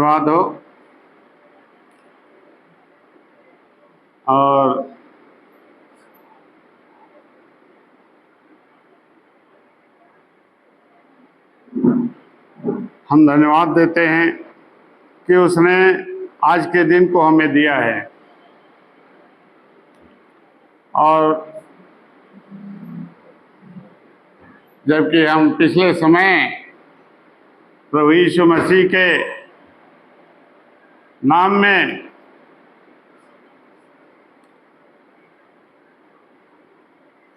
धन्यवाद हो। और हम धन्यवाद देते हैं कि उसने आज के दिन को हमें दिया है। और जबकि हम पिछले समय प्रभु यीशु मसीह के नाम में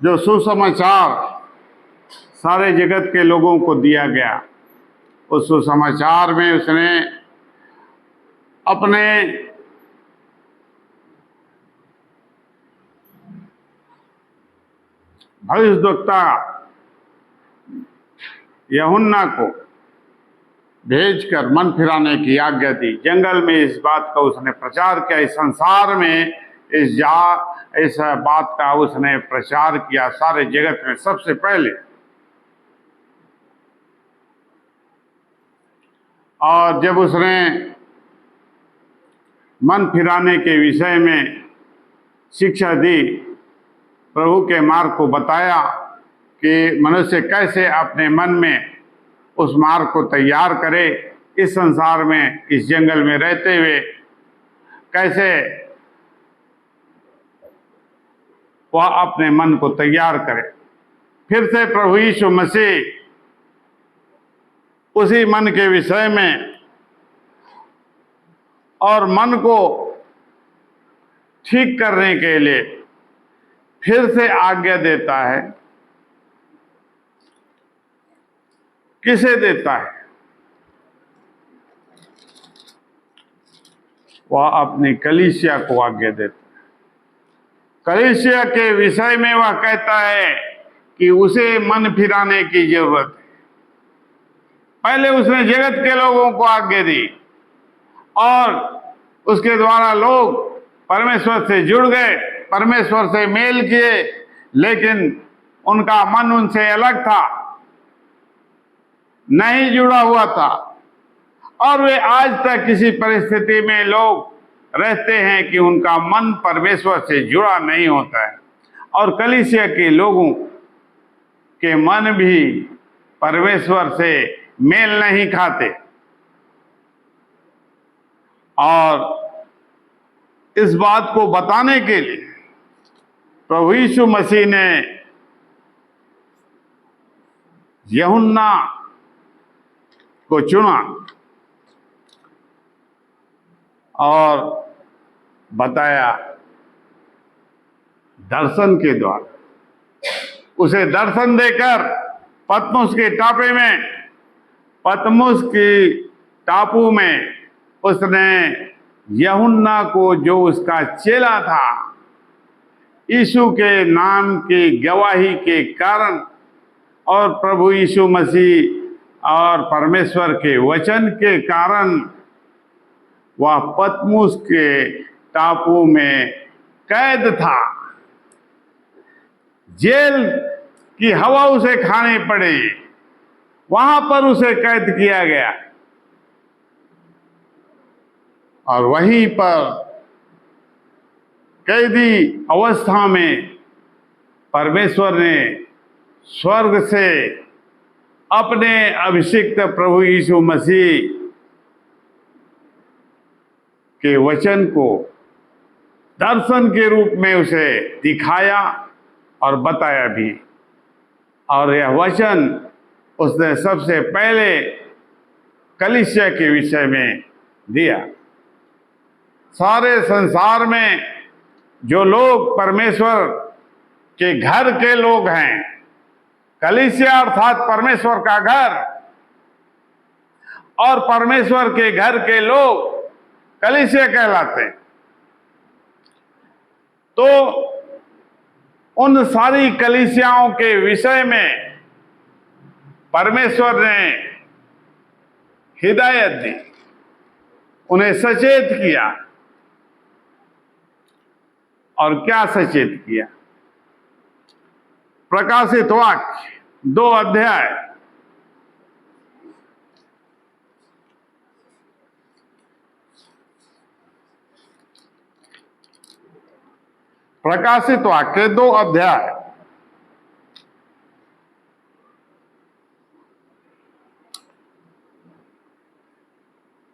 जो सुसमाचार सारे जगत के लोगों को दिया गया, उस सुसमाचार में उसने अपने भविष्यद्वक्ता यूहन्ना को भेजकर मन फिराने की आज्ञा दी। जंगल में इस बात का उसने प्रचार किया, इस संसार में इस बात का उसने प्रचार किया सारे जगत में सबसे पहले। और जब उसने मन फिराने के विषय में शिक्षा दी, प्रभु के मार्ग को बताया कि मनुष्य कैसे अपने मन में उस मार्ग को तैयार करे, इस संसार में इस जंगल में रहते हुए कैसे वह अपने मन को तैयार करे। फिर से प्रभु यीशु मसीह उसी मन के विषय में और मन को ठीक करने के लिए फिर से आज्ञा देता है। किसे देता है? वह अपनी कलीसिया को आज्ञा देता है। कलीसिया के विषय में वह कहता है कि उसे मन फिराने की जरूरत है। पहले उसने जगत के लोगों को आज्ञा दी और उसके द्वारा लोग परमेश्वर से जुड़ गए, परमेश्वर से मेल किए, लेकिन उनका मन उनसे अलग था, नहीं जुड़ा हुआ था। और वे आज तक किसी परिस्थिति में लोग रहते हैं कि उनका मन परमेश्वर से जुड़ा नहीं होता है। और कलीसिया के लोगों के मन भी परमेश्वर से मेल नहीं खाते। और इस बात को बताने के लिए प्रभु यीशु मसीह ने यूहन्ना को चुना और बताया दर्शन के द्वारा। उसे दर्शन देकर पतमुस के टापू में उसने यूहन्ना को, जो उसका चेला था, यीशु के नाम की गवाही के कारण और प्रभु यीशु मसीह और परमेश्वर के वचन के कारण वह पतमुस के टापू में कैद था। जेल की हवा उसे खानी पड़ी, वहां पर उसे कैद किया गया। और वहीं पर कैदी अवस्था में परमेश्वर ने स्वर्ग से अपने अभिषिक्त प्रभु यीशु मसीह के वचन को दर्शन के रूप में उसे दिखाया और बताया भी। और यह वचन उसने सबसे पहले कलीसिया के विषय में दिया। सारे संसार में जो लोग परमेश्वर के घर के लोग हैं, कलीसिया अर्थात परमेश्वर का घर, और परमेश्वर के घर के लोग कलीसिया कहलाते हैं। तो उन सारी कलीसियाओं के विषय में परमेश्वर ने हिदायत दी, उन्हें सचेत किया। और क्या सचेत किया? प्रकाशित वाक्य 2 अध्याय प्रकाशित वाक्य 2 अध्याय।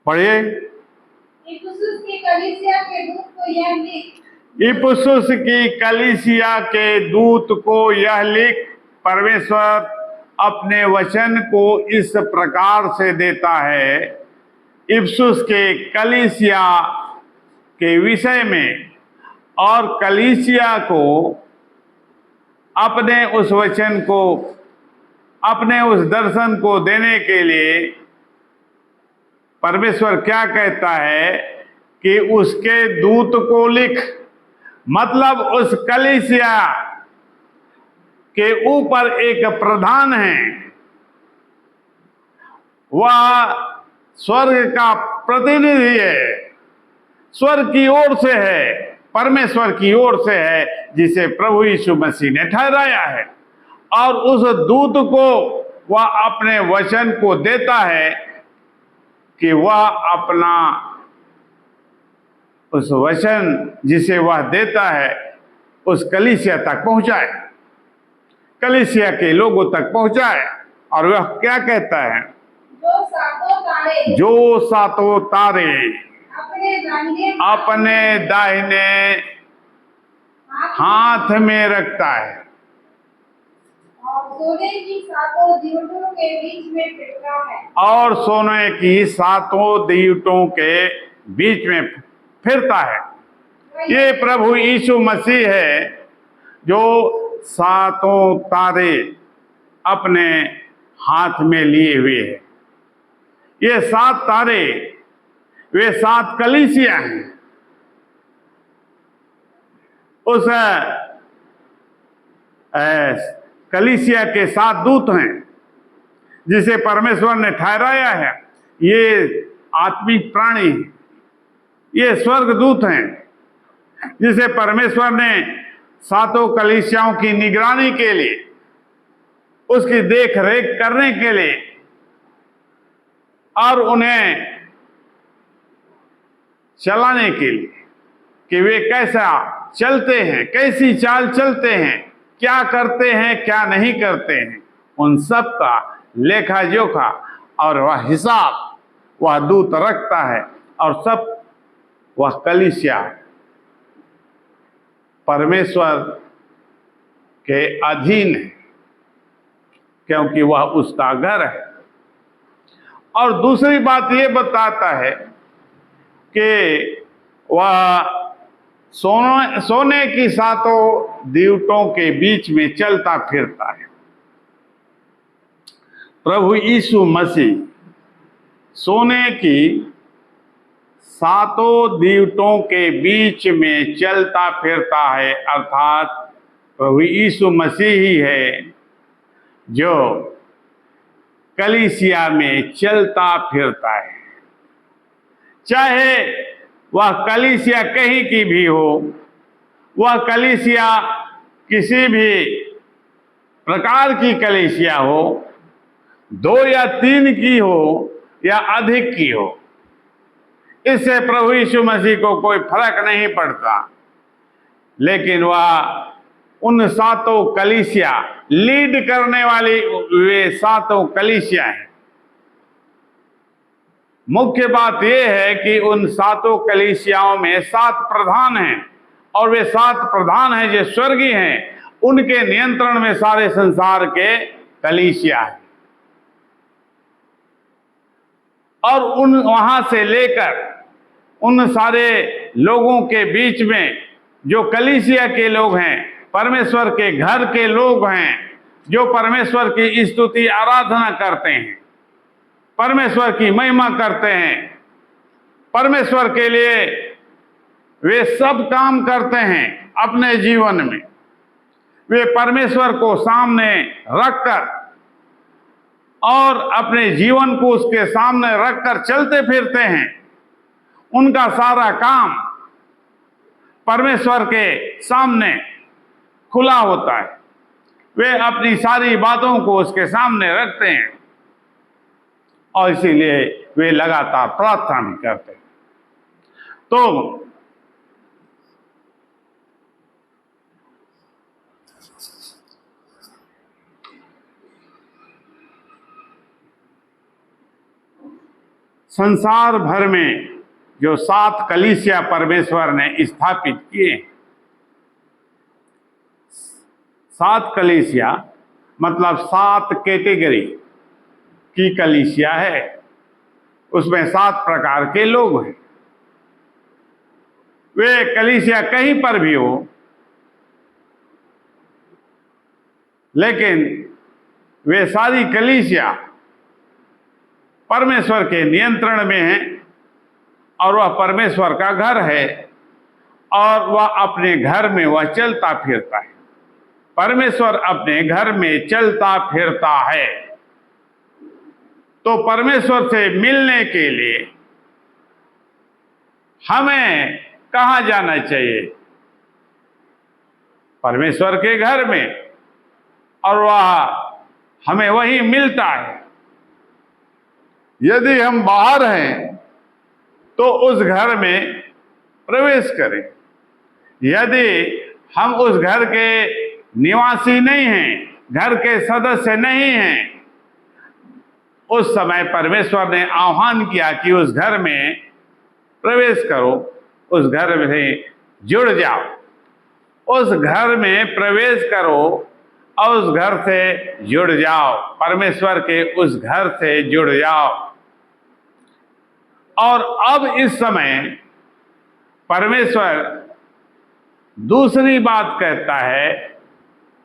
पढ़िए। इफिसुस की कलीसिया के दूत को यह लिख, इफिसुस की कलीसिया के दूत को यह लिख, परमेश्वर अपने वचन को इस प्रकार से देता है। इफिसुस के कलीसिया के विषय में और कलीसिया को अपने उस वचन को, अपने उस दर्शन को देने के लिए परमेश्वर क्या कहता है कि उसके दूत को लिख, मतलब उस कलीसिया के ऊपर एक प्रधान है, वह स्वर्ग का प्रतिनिधि है, स्वर्ग की ओर से है, परमेश्वर की ओर से है, जिसे प्रभु यीशु मसीह ने ठहराया है। और उस दूत को वह अपने वचन को देता है कि वह अपना उस वचन जिसे वह देता है उस कलीसिया तक पहुंचाए, कलीसिया के लोगों तक पहुंचाए। और वह क्या कहता है? जो सातों तारे अपने दाहिने हाथ में रखता है और सोने की सातों दीवटों के बीच में फिरता है, और सोने की सातों दीवटों के बीच में फिरता है। ये प्रभु यीशु मसीह है जो सातों तारे अपने हाथ में लिए हुए है। ये 7 तारे वे 7 कलीसिया हैं। उस कलीसिया के 7 दूत हैं जिसे परमेश्वर ने ठहराया है। ये आत्मिक प्राणी हैं, ये स्वर्गदूत हैं जिसे परमेश्वर ने 7 कलीसियाओं की निगरानी के लिए, उसकी देख रेख करने के लिए और उन्हें चलाने के लिए कि वे कैसा चलते हैं, कैसी चाल चलते हैं, क्या करते हैं, क्या नहीं करते हैं, उन सब का लेखा जोखा और वह हिसाब वह दूत रखता है। और सब वह कलीसिया परमेश्वर के अधीन है, क्योंकि वह उसका घर है। और दूसरी बात ये बताता है कि वह सोने की 7 दीवटों के बीच में चलता फिरता है। प्रभु यीशु मसीह सोने की 7 दीवटों के बीच में चलता फिरता है, अर्थात प्रभु यीशु मसीह ही है जो कलीसिया में चलता फिरता है। चाहे वह कलीसिया कहीं की भी हो, वह कलीसिया किसी भी प्रकार की कलीसिया हो, 2 या 3 की हो या अधिक की हो, इससे प्रभु यीशु मसीह को कोई फर्क नहीं पड़ता। लेकिन वह उन 7 कलीसिया लीड करने वाली वे 7 कलीसिया हैं। मुख्य बात यह है कि उन 7 कलीसियाओं में 7 प्रधान हैं और वे 7 प्रधान हैं जो स्वर्गीय हैं, उनके नियंत्रण में सारे संसार के कलीसिया हैं। और उन वहां से लेकर उन सारे लोगों के बीच में जो कलीसिया के लोग हैं, परमेश्वर के घर के लोग हैं, जो परमेश्वर की स्तुति आराधना करते हैं, परमेश्वर की महिमा करते हैं, परमेश्वर के लिए वे सब काम करते हैं अपने जीवन में, वे परमेश्वर को सामने रखकर और अपने जीवन को उसके सामने रखकर चलते फिरते हैं। उनका सारा काम परमेश्वर के सामने खुला होता है, वे अपनी सारी बातों को उसके सामने रखते हैं और इसीलिए वे लगातार प्रार्थना भी करते हैं। तो संसार भर में जो 7 कलीसिया परमेश्वर ने स्थापित किए, 7 कलीसिया मतलब 7 कैटेगरी की कलीसिया है, उसमें 7 प्रकार के लोग हैं। वे कलीसिया कहीं पर भी हो, लेकिन वे सारी कलीसिया परमेश्वर के नियंत्रण में है और वह परमेश्वर का घर है और वह अपने घर में वह चलता फिरता है। परमेश्वर अपने घर में चलता फिरता है, तो परमेश्वर से मिलने के लिए हमें कहाँ जाना चाहिए? परमेश्वर के घर में, और वह हमें वही मिलता है। यदि हम बाहर हैं तो उस घर में प्रवेश करें। यदि हम उस घर के निवासी नहीं हैं, घर के सदस्य नहीं हैं, उस समय परमेश्वर ने आह्वान किया कि उस घर में प्रवेश करो, उस घर में जुड़ जाओ, उस घर में प्रवेश करो और उस घर से जुड़ जाओ, परमेश्वर के उस घर से जुड़ जाओ। और अब इस समय परमेश्वर दूसरी बात कहता है,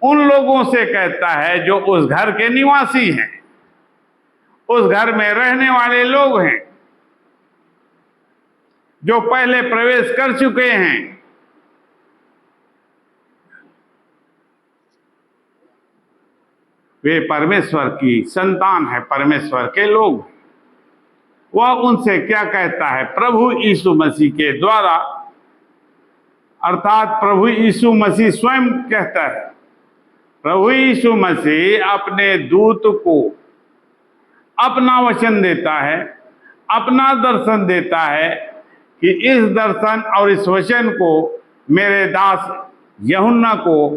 उन लोगों से कहता है जो उस घर के निवासी हैं, उस घर में रहने वाले लोग हैं, जो पहले प्रवेश कर चुके हैं। वे परमेश्वर की संतान है, परमेश्वर के लोग। वह उनसे क्या कहता है? प्रभु यीशु मसीह के द्वारा, अर्थात प्रभु यीशु मसीह स्वयं कहता है। प्रभु यीशु मसीह अपने दूत को अपना वचन देता है, अपना दर्शन देता है कि इस दर्शन और इस वचन को मेरे दास यूहन्ना को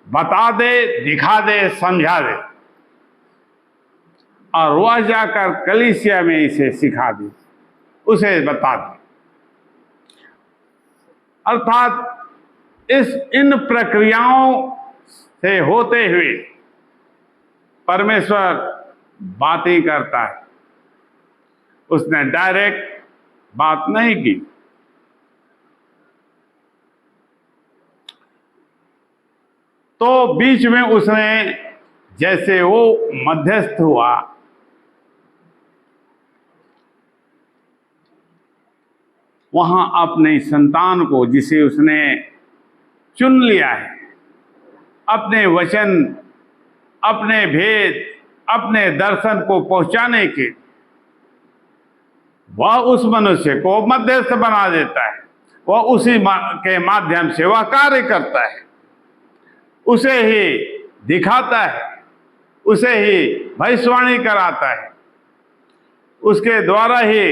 बता दे, दिखा दे, समझा दे, और वह जाकर कलीसिया में इसे सिखा दे, उसे बता दे। अर्थात इन प्रक्रियाओं से होते हुए परमेश्वर बातें करता है। उसने डायरेक्ट बात नहीं की। तो बीच में उसने, जैसे वो मध्यस्थ हुआ, वहां अपने संतान को, जिसे उसने चुन लिया है, अपने वचन, अपने भेद, अपने दर्शन को पहुंचाने के, वह उस मनुष्य को मध्यस्थ बना देता है। वह उसी के माध्यम से वह कार्य करता है, उसे ही दिखाता है, उसे ही भविष्यवाणी कराता है, उसके द्वारा ही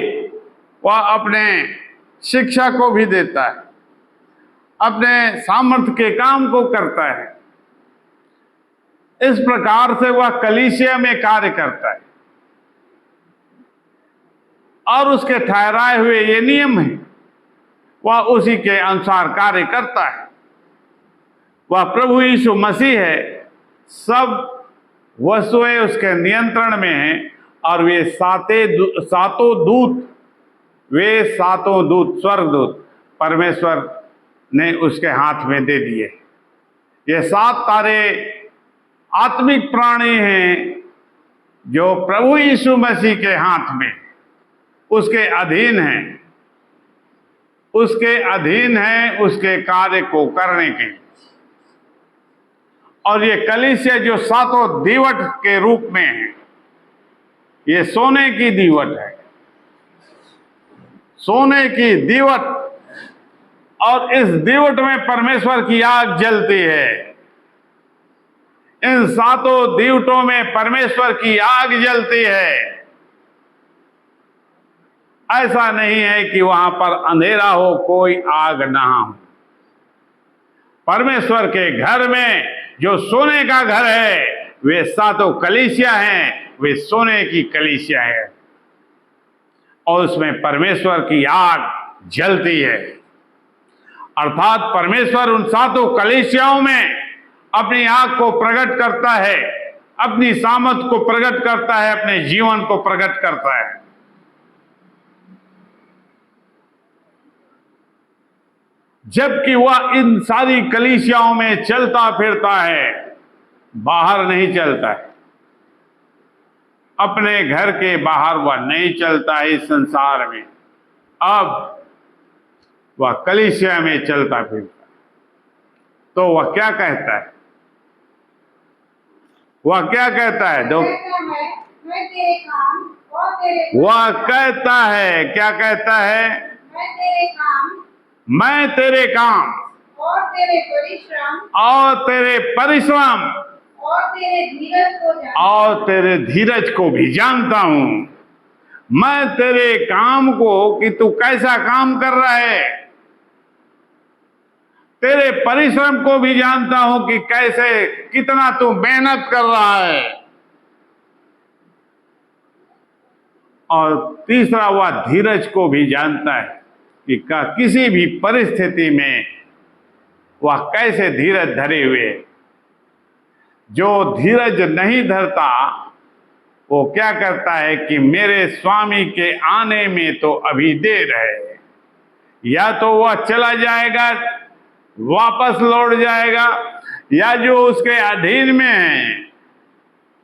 वह अपने शिक्षा को भी देता है, अपने सामर्थ्य के काम को करता है। इस प्रकार से वह कलीसिया में कार्य करता है और उसके ठहराए हुए ये नियम हैं, वह उसी के अनुसार कार्य करता है। वह प्रभु यीशु मसीह है, सब वस्तुएं उसके नियंत्रण में हैं, और वे सातों दूत स्वर्गदूत परमेश्वर ने उसके हाथ में दे दिए। ये 7 तारे आत्मिक प्राणी हैं जो प्रभु यीशु मसीह के हाथ में, उसके अधीन हैं, उसके कार्य को करने के। और ये कलीसिया जो 7 दीवट के रूप में है, ये सोने की दीवट है, सोने की दीवट, और इस दीवट में परमेश्वर की आग जलती है। इन 7 दीवटों में परमेश्वर की आग जलती है। ऐसा नहीं है कि वहां पर अंधेरा हो, कोई आग ना हो। परमेश्वर के घर में जो सोने का घर है, वे 7 कलीसिया हैं, वे सोने की कलीसिया है। और उसमें परमेश्वर की आग जलती है। अर्थात परमेश्वर उन सातों कलीसियाओं में अपनी आग को प्रकट करता है, अपनी सामर्थ को प्रकट करता है, अपने जीवन को प्रकट करता है। जबकि वह इन सारी कलीसियाओं में चलता फिरता है, बाहर नहीं चलता है। अपने घर के बाहर वह नहीं चलता है इस संसार में, अब वह कलीसिया में चलता फिरता है। तो वह क्या कहता है? वह क्या कहता है? दो, मैं तेरे काम और तेरे वह कहता है, क्या कहता है? मैं तेरे काम और तेरे परिश्रम और तेरे परिश्रम और तेरे धीरज को जानता और तेरे धीरज को भी जानता हूं। मैं तेरे काम को कि तू कैसा काम कर रहा है, तेरे परिश्रम को भी जानता हूं कि कैसे, कितना तू मेहनत कर रहा है। और तीसरा, वह धीरज को भी जानता है कि किसी भी परिस्थिति में वह कैसे धीरज धरे हुए। जो धीरज नहीं धरता वो क्या करता है कि मेरे स्वामी के आने में तो अभी देर है, या तो वह चला जाएगा, वापस लौट जाएगा, या जो उसके अधीन में है,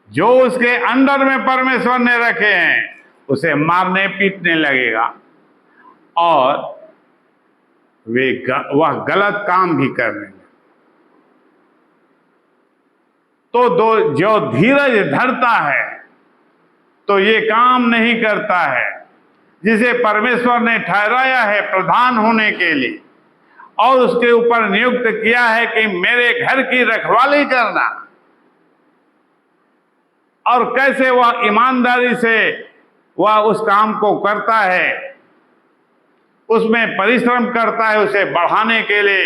जो उसके अंडर में परमेश्वर ने रखे हैं, उसे मारने पीटने लगेगा और वह गलत काम भी करने लगे। तो जो धीरज धरता है तो ये काम नहीं करता है जिसे परमेश्वर ने ठहराया है प्रधान होने के लिए और उसके ऊपर नियुक्त किया है कि मेरे घर की रखवाली करना। और कैसे वह ईमानदारी से वह उस काम को करता है, उसमें परिश्रम करता है, उसे बढ़ाने के लिए,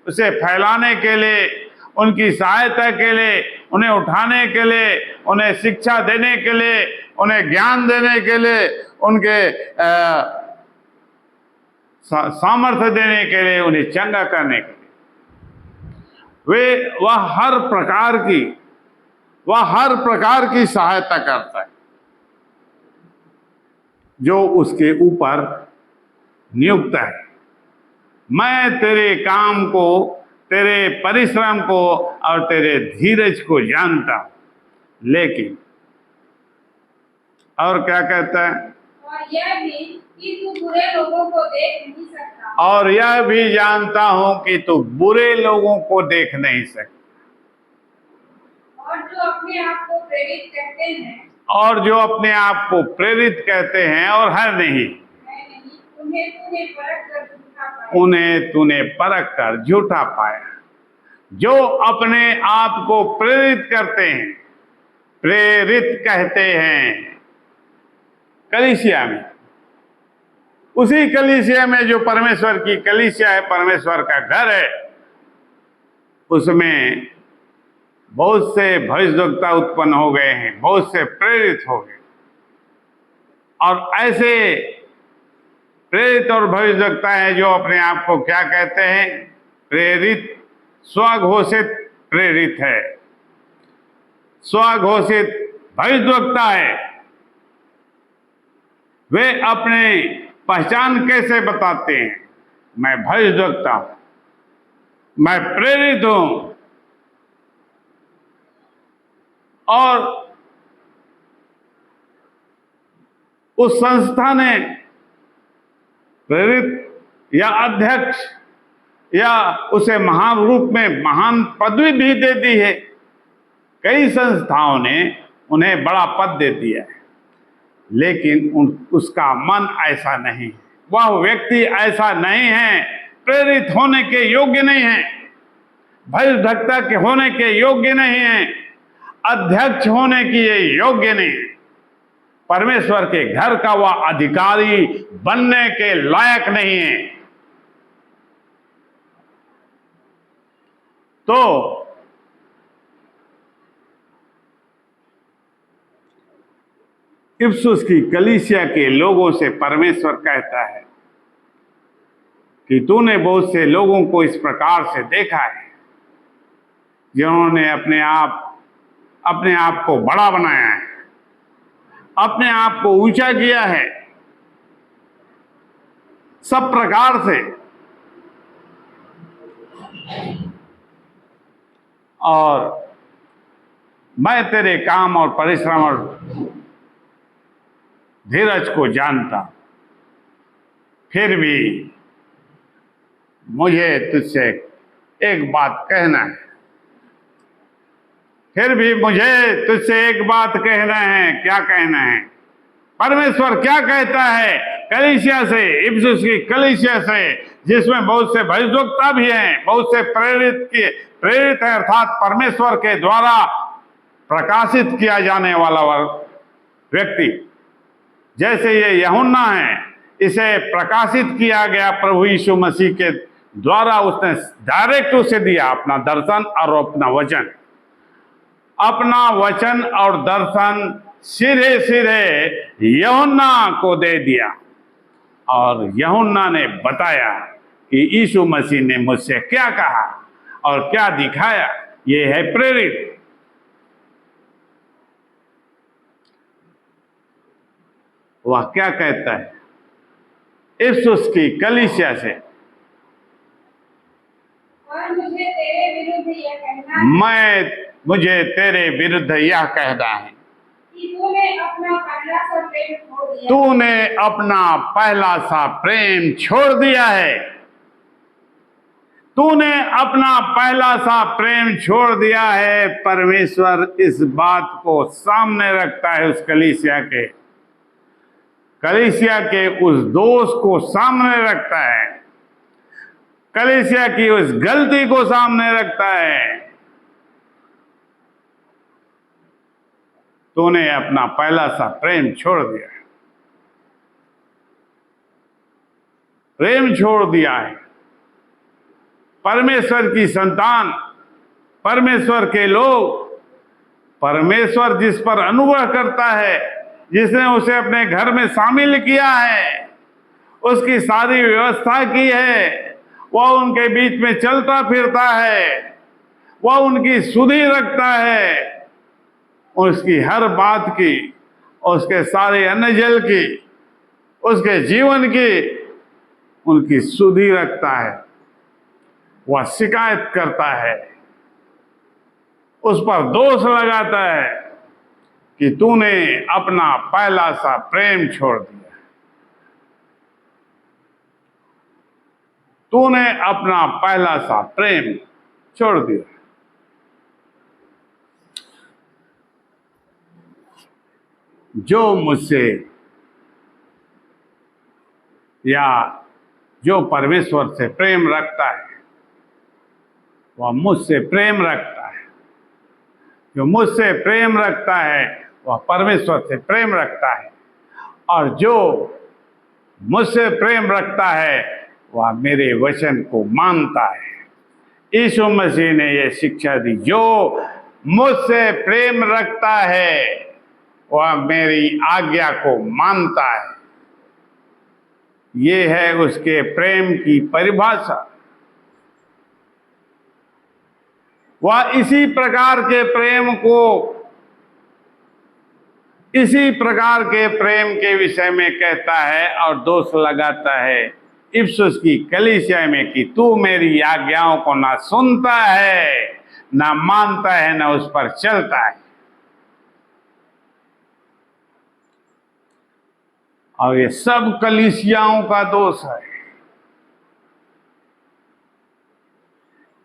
उसे फैलाने के लिए, उनकी सहायता के लिए, उन्हें उठाने के लिए, उन्हें शिक्षा देने के लिए, उन्हें ज्ञान देने के लिए, उनके सामर्थ्य देने के लिए, उन्हें चंगा करने के लिए वह हर प्रकार की सहायता करता है जो उसके ऊपर नियुक्त है। मैं तेरे काम को, तेरे परिश्रम को और तेरे धीरज को जानता हूं। लेकिन और क्या कहता है? और यह भी कि तू बुरे लोगों को देख नहीं सकता, और यह भी जानता हूं कि तू बुरे लोगों को देख नहीं सकता, और जो अपने आप को प्रेरित कहते हैं, और जो अपने आप को प्रेरित कहते हैं और है नहीं, उन्हें तूने परख कर झूठा पाया। जो अपने आप को प्रेरित करते हैं, प्रेरित कहते हैं कलीसिया में, उसी कलीसिया में जो परमेश्वर की कलीसिया है, परमेश्वर का घर है, उसमें बहुत से भविष्यवक्ता उत्पन्न हो गए हैं, बहुत से प्रेरित हो गए। और ऐसे प्रेरित और भविष्यवक्ता हैं जो अपने आप को क्या कहते हैं? प्रेरित, स्वघोषित प्रेरित है, स्वघोषित भविष्यवक्ता है। वे अपने पहचान कैसे बताते हैं? मैं भविष्यवक्ता हूं, मैं प्रेरित हूं। और उस संस्था ने प्रेरित या अध्यक्ष या उसे महान रूप में महान पदवी भी दे दी है। कई संस्थाओं ने उन्हें बड़ा पद दे दिया है, लेकिन उसका मन ऐसा नहीं है, वह व्यक्ति ऐसा नहीं है, प्रेरित होने के योग्य नहीं है, भविष्यवक्ता के होने के योग्य नहीं है, अध्यक्ष होने की ये योग्य नहीं है, परमेश्वर के घर का वह अधिकारी बनने के लायक नहीं है। तो इफिसुस की कलीसिया के लोगों से परमेश्वर कहता है कि तूने बहुत से लोगों को इस प्रकार से देखा है जिन्होंने अपने आप को बड़ा बनाया है, अपने आप को ऊंचा किया है सब प्रकार से, और मैं तेरे काम और परिश्रम और धीरज को जानता, फिर भी मुझे तुझसे एक बात कहना है, फिर भी मुझे तुझसे एक बात कहना है। क्या कहना है? परमेश्वर क्या कहता है कलीसिया से, इफिसुस की कलीसिया से, जिसमें बहुत से भविष्यवक्ता भी हैं, बहुत से प्रेरित है, अर्थात परमेश्वर के द्वारा प्रकाशित किया जाने वाला व्यक्ति, जैसे ये यूहन्ना है, इसे प्रकाशित किया गया प्रभु यीशु मसीह के द्वारा। उसने डायरेक्ट उसे दिया अपना दर्शन और अपना वचन, अपना वचन और दर्शन सीधे सीधे यूहन्ना को दे दिया, और यूहन्ना ने बताया कि यीशु मसीह ने मुझसे क्या कहा और क्या दिखाया। ये है प्रेरित। वह क्या कहता है इफिसुस की कलीसिया से? और मुझे तेरे विरुद्ध यह कहना है कि तूने अपना पहला सा प्रेम छोड़ दिया है। तूने अपना पहला सा प्रेम छोड़ दिया है। परमेश्वर इस बात को सामने रखता है, उस कलीसिया के उस दोष को सामने रखता है, कलीसिया की उस गलती को सामने रखता है। तूने अपना पहला सा प्रेम छोड़ दिया है, प्रेम छोड़ दिया है। परमेश्वर की संतान, परमेश्वर के लोग, परमेश्वर जिस पर अनुग्रह करता है, जिसने उसे अपने घर में शामिल किया है, उसकी सारी व्यवस्था की है, वह उनके बीच में चलता फिरता है, वह उनकी सुधि रखता है, उसकी हर बात की, उसके सारे अन्न जल की, उसके जीवन की उनकी सुधि रखता है। वह शिकायत करता है, उस पर दोष लगाता है कि तूने अपना पहला सा प्रेम छोड़ दिया, तूने अपना पहला सा प्रेम छोड़ दिया। जो मुझसे या जो परमेश्वर से प्रेम रखता है वह मुझसे प्रेम रखता है। जो मुझसे प्रेम रखता है वह परमेश्वर से प्रेम रखता है, और जो मुझसे प्रेम रखता है वह मेरे वचन को मानता है। यीशु मसीह ने यह शिक्षा दी, जो मुझसे प्रेम रखता है वह मेरी आज्ञा को मानता है। ये है उसके प्रेम की परिभाषा। वह इसी प्रकार के प्रेम के विषय में कहता है और दोष लगाता है इफिसुस की कलीसिया में कि तू मेरी आज्ञाओं को ना सुनता है, ना मानता है, ना उस पर चलता है। और ये सब कलीसियाओं का दोष है।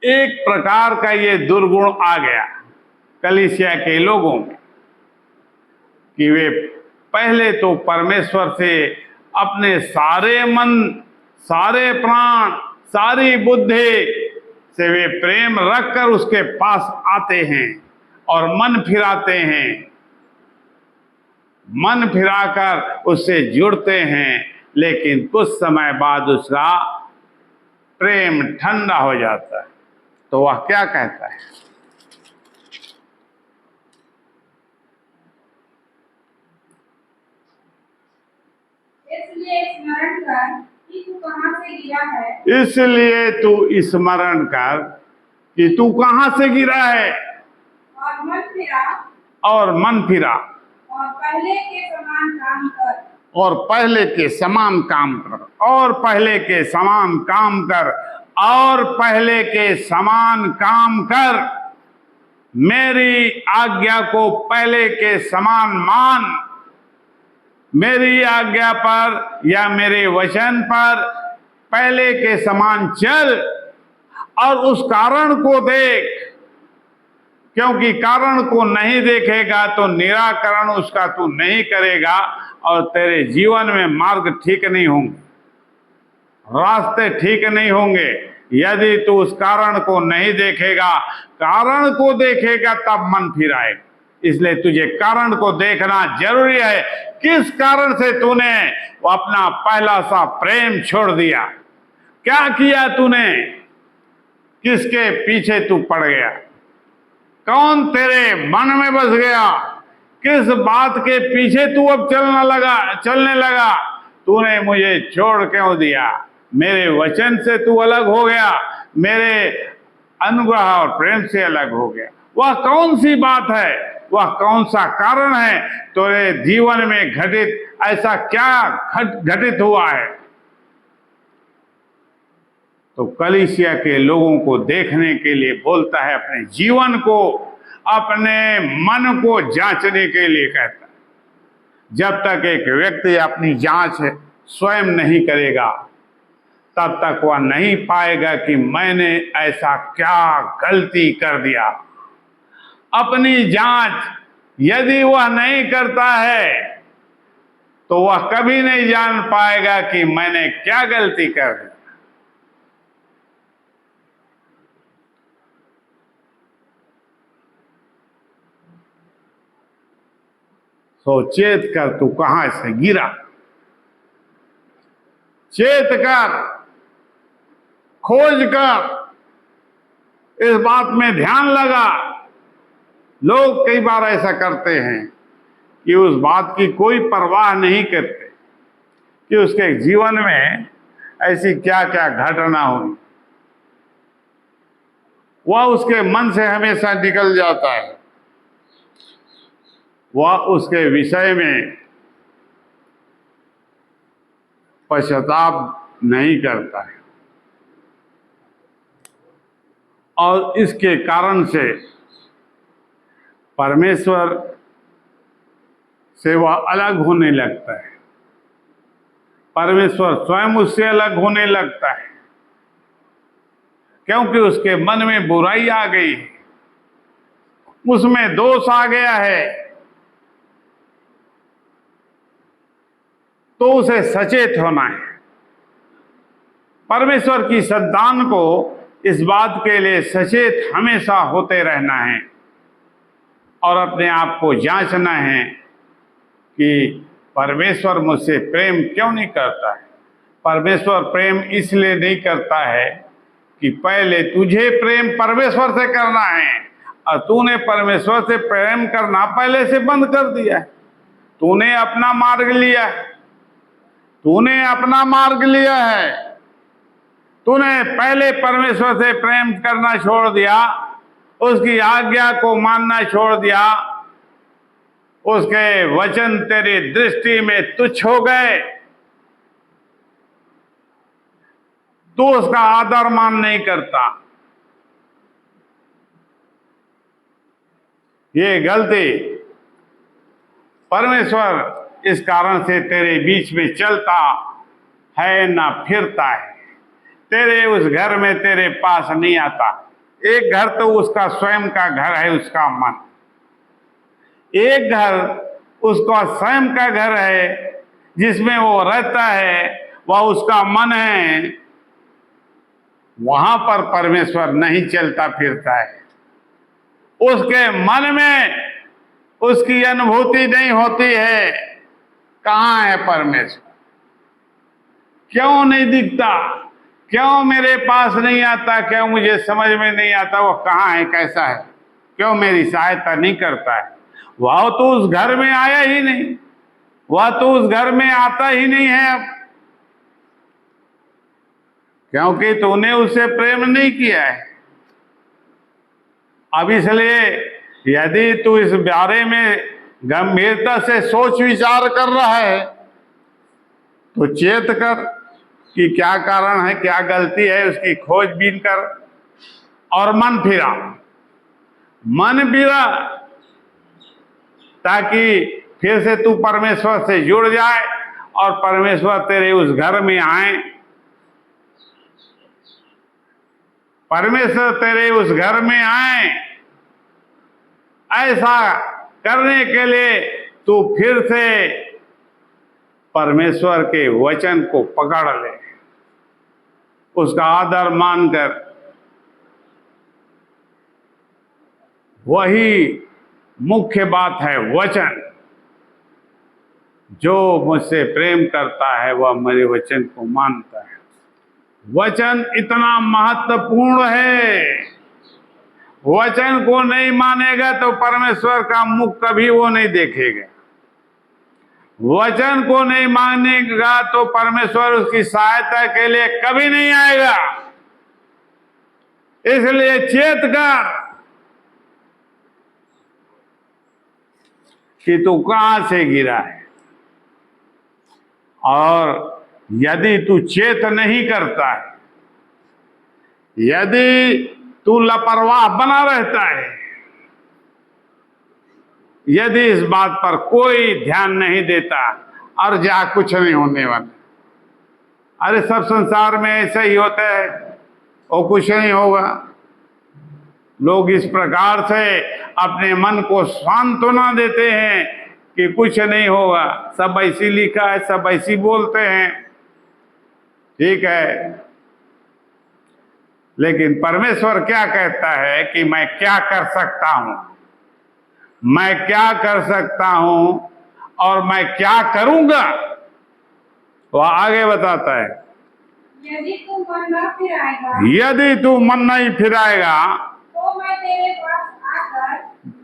एक प्रकार का ये दुर्गुण आ गया कलीसिया के लोगों में कि वे पहले तो परमेश्वर से अपने सारे मन, सारे प्राण, सारी बुद्धि से वे प्रेम रखकर उसके पास आते हैं और मन फिराते हैं, मन फिराकर उससे जुड़ते हैं, लेकिन कुछ समय बाद उसका प्रेम ठंडा हो जाता है। तो वह क्या कहता है? इसलिए स्मरण कर कि तू कहाँ से गिरा है इसलिए तू स्मरण कर कि तू कहाँ से गिरा है और मन फिरा और मन फिरा और पहले के समान काम कर। और पहले के समान काम कर और पहले के समान काम कर और पहले के समान काम कर। मेरी आज्ञा को पहले के समान मान। मेरी आज्ञा पर या मेरे वचन पर पहले के समान चल और उस कारण को देख, क्योंकि कारण को नहीं देखेगा तो निराकरण उसका तू नहीं करेगा और तेरे जीवन में मार्ग ठीक नहीं होंगे, रास्ते ठीक नहीं होंगे यदि तू उस कारण को नहीं देखेगा। कारण को देखेगा तब मन फिर आएगा। इसलिए तुझे कारण को देखना जरूरी है। किस कारण से तूने अपना पहला सा प्रेम छोड़ दिया? क्या किया तूने? किसके पीछे तू पड़ गया? कौन तेरे मन में बस गया? किस बात के पीछे तू अब चलने लगा? तूने मुझे छोड़ क्यों दिया? मेरे वचन से तू अलग हो गया, मेरे अनुग्रह और प्रेम से अलग हो गया। वह कौन सी बात है? वह कौन सा कारण है? तेरे जीवन में घटित ऐसा क्या घटित हुआ है? तो कलीसिया के लोगों को देखने के लिए बोलता है, अपने जीवन को, अपने मन को जांचने के लिए कहता है। जब तक एक व्यक्ति अपनी जांच स्वयं नहीं करेगा तब तक वह नहीं पाएगा कि मैंने ऐसा क्या गलती कर दिया। अपनी जांच यदि वह नहीं करता है तो वह कभी नहीं जान पाएगा कि मैंने क्या गलती कर दी। तो चेत कर तू कहां से गिरा। चेत कर, खोज कर, इस बात में ध्यान लगा। लोग कई बार ऐसा करते हैं कि उस बात की कोई परवाह नहीं करते कि उसके जीवन में ऐसी क्या क्या घटना हुई। वह उसके मन से हमेशा निकल जाता है। वह उसके विषय में पश्चाताप नहीं करता है और इसके कारण से परमेश्वर से वह अलग होने लगता है। परमेश्वर स्वयं उससे अलग होने लगता है क्योंकि उसके मन में बुराई आ गई है, उसमें दोष आ गया है। तो उसे सचेत होना है। परमेश्वर की संतान को इस बात के लिए सचेत हमेशा होते रहना है और अपने आप को जांचना है कि परमेश्वर मुझसे प्रेम क्यों नहीं करता है। परमेश्वर प्रेम इसलिए नहीं करता है कि पहले तुझे प्रेम परमेश्वर से करना है और तूने परमेश्वर से प्रेम करना पहले से बंद कर दिया है। तूने अपना मार्ग लिया है, तूने अपना मार्ग लिया है। तूने पहले परमेश्वर से प्रेम करना छोड़ दिया, उसकी आज्ञा को मानना छोड़ दिया, उसके वचन तेरी दृष्टि में तुच्छ हो गए, तू उसका आदर मान नहीं करता। ये गलती परमेश्वर इस कारण से तेरे बीच में चलता है ना फिरता है। तेरे उस घर में तेरे पास नहीं आता। एक घर तो उसका स्वयं का घर है, उसका मन। एक घर उसका स्वयं का घर है जिसमें वो रहता है, वह उसका मन है। वहां पर परमेश्वर नहीं चलता फिरता है। उसके मन में उसकी अनुभूति नहीं होती है। कहाँ है परमेश्वर? क्यों नहीं दिखता? क्यों मेरे पास नहीं आता? क्यों मुझे समझ में नहीं आता वो कहाँ है, कैसा है? क्यों मेरी सहायता नहीं करता है? वह तो उस घर में आया ही नहीं। वह तो उस घर में आता ही नहीं है अब, क्योंकि तूने उससे प्रेम नहीं किया है। अब इसलिए यदि तू इस बारे में गंभीरता से सोच विचार कर रहा है तो चेत कर कि क्या कारण है, क्या गलती है, उसकी खोजबीन कर और मन फिरा ताकि फिर से तू परमेश्वर से जुड़ जाए और परमेश्वर तेरे उस घर में आए। परमेश्वर तेरे उस घर में आए, ऐसा करने के लिए तू फिर से परमेश्वर के वचन को पकड़ ले, उसका आदर मानकर वही मुख्य बात है। वचन, जो मुझसे प्रेम करता है वह मेरे वचन को मानता है। वचन इतना महत्वपूर्ण है, वचन को नहीं मानेगा तो परमेश्वर का मुख कभी वो नहीं देखेगा। वचन को नहीं मानेगा तो परमेश्वर उसकी सहायता के लिए कभी नहीं आएगा। इसलिए चेत कर कि तू कहां से गिरा है, और यदि तू चेत नहीं करता है, यदि तू लापरवाह बना रहता है, यदि इस बात पर कोई ध्यान नहीं देता और जा कुछ नहीं होने वाला, अरे सब संसार में ऐसा ही होता है और कुछ नहीं होगा। लोग इस प्रकार से अपने मन को सांत्वना देते हैं कि कुछ नहीं होगा, सब ऐसी लिखा है, सब ऐसी बोलते हैं। ठीक है, लेकिन परमेश्वर क्या कहता है कि मैं क्या कर सकता हूं, मैं क्या कर सकता हूं और मैं क्या करूंगा, वह आगे बताता है। यदि तू मन न फिराएगा, यदि तू मन नहीं फिराएगा तो मैं तेरे पास आकर,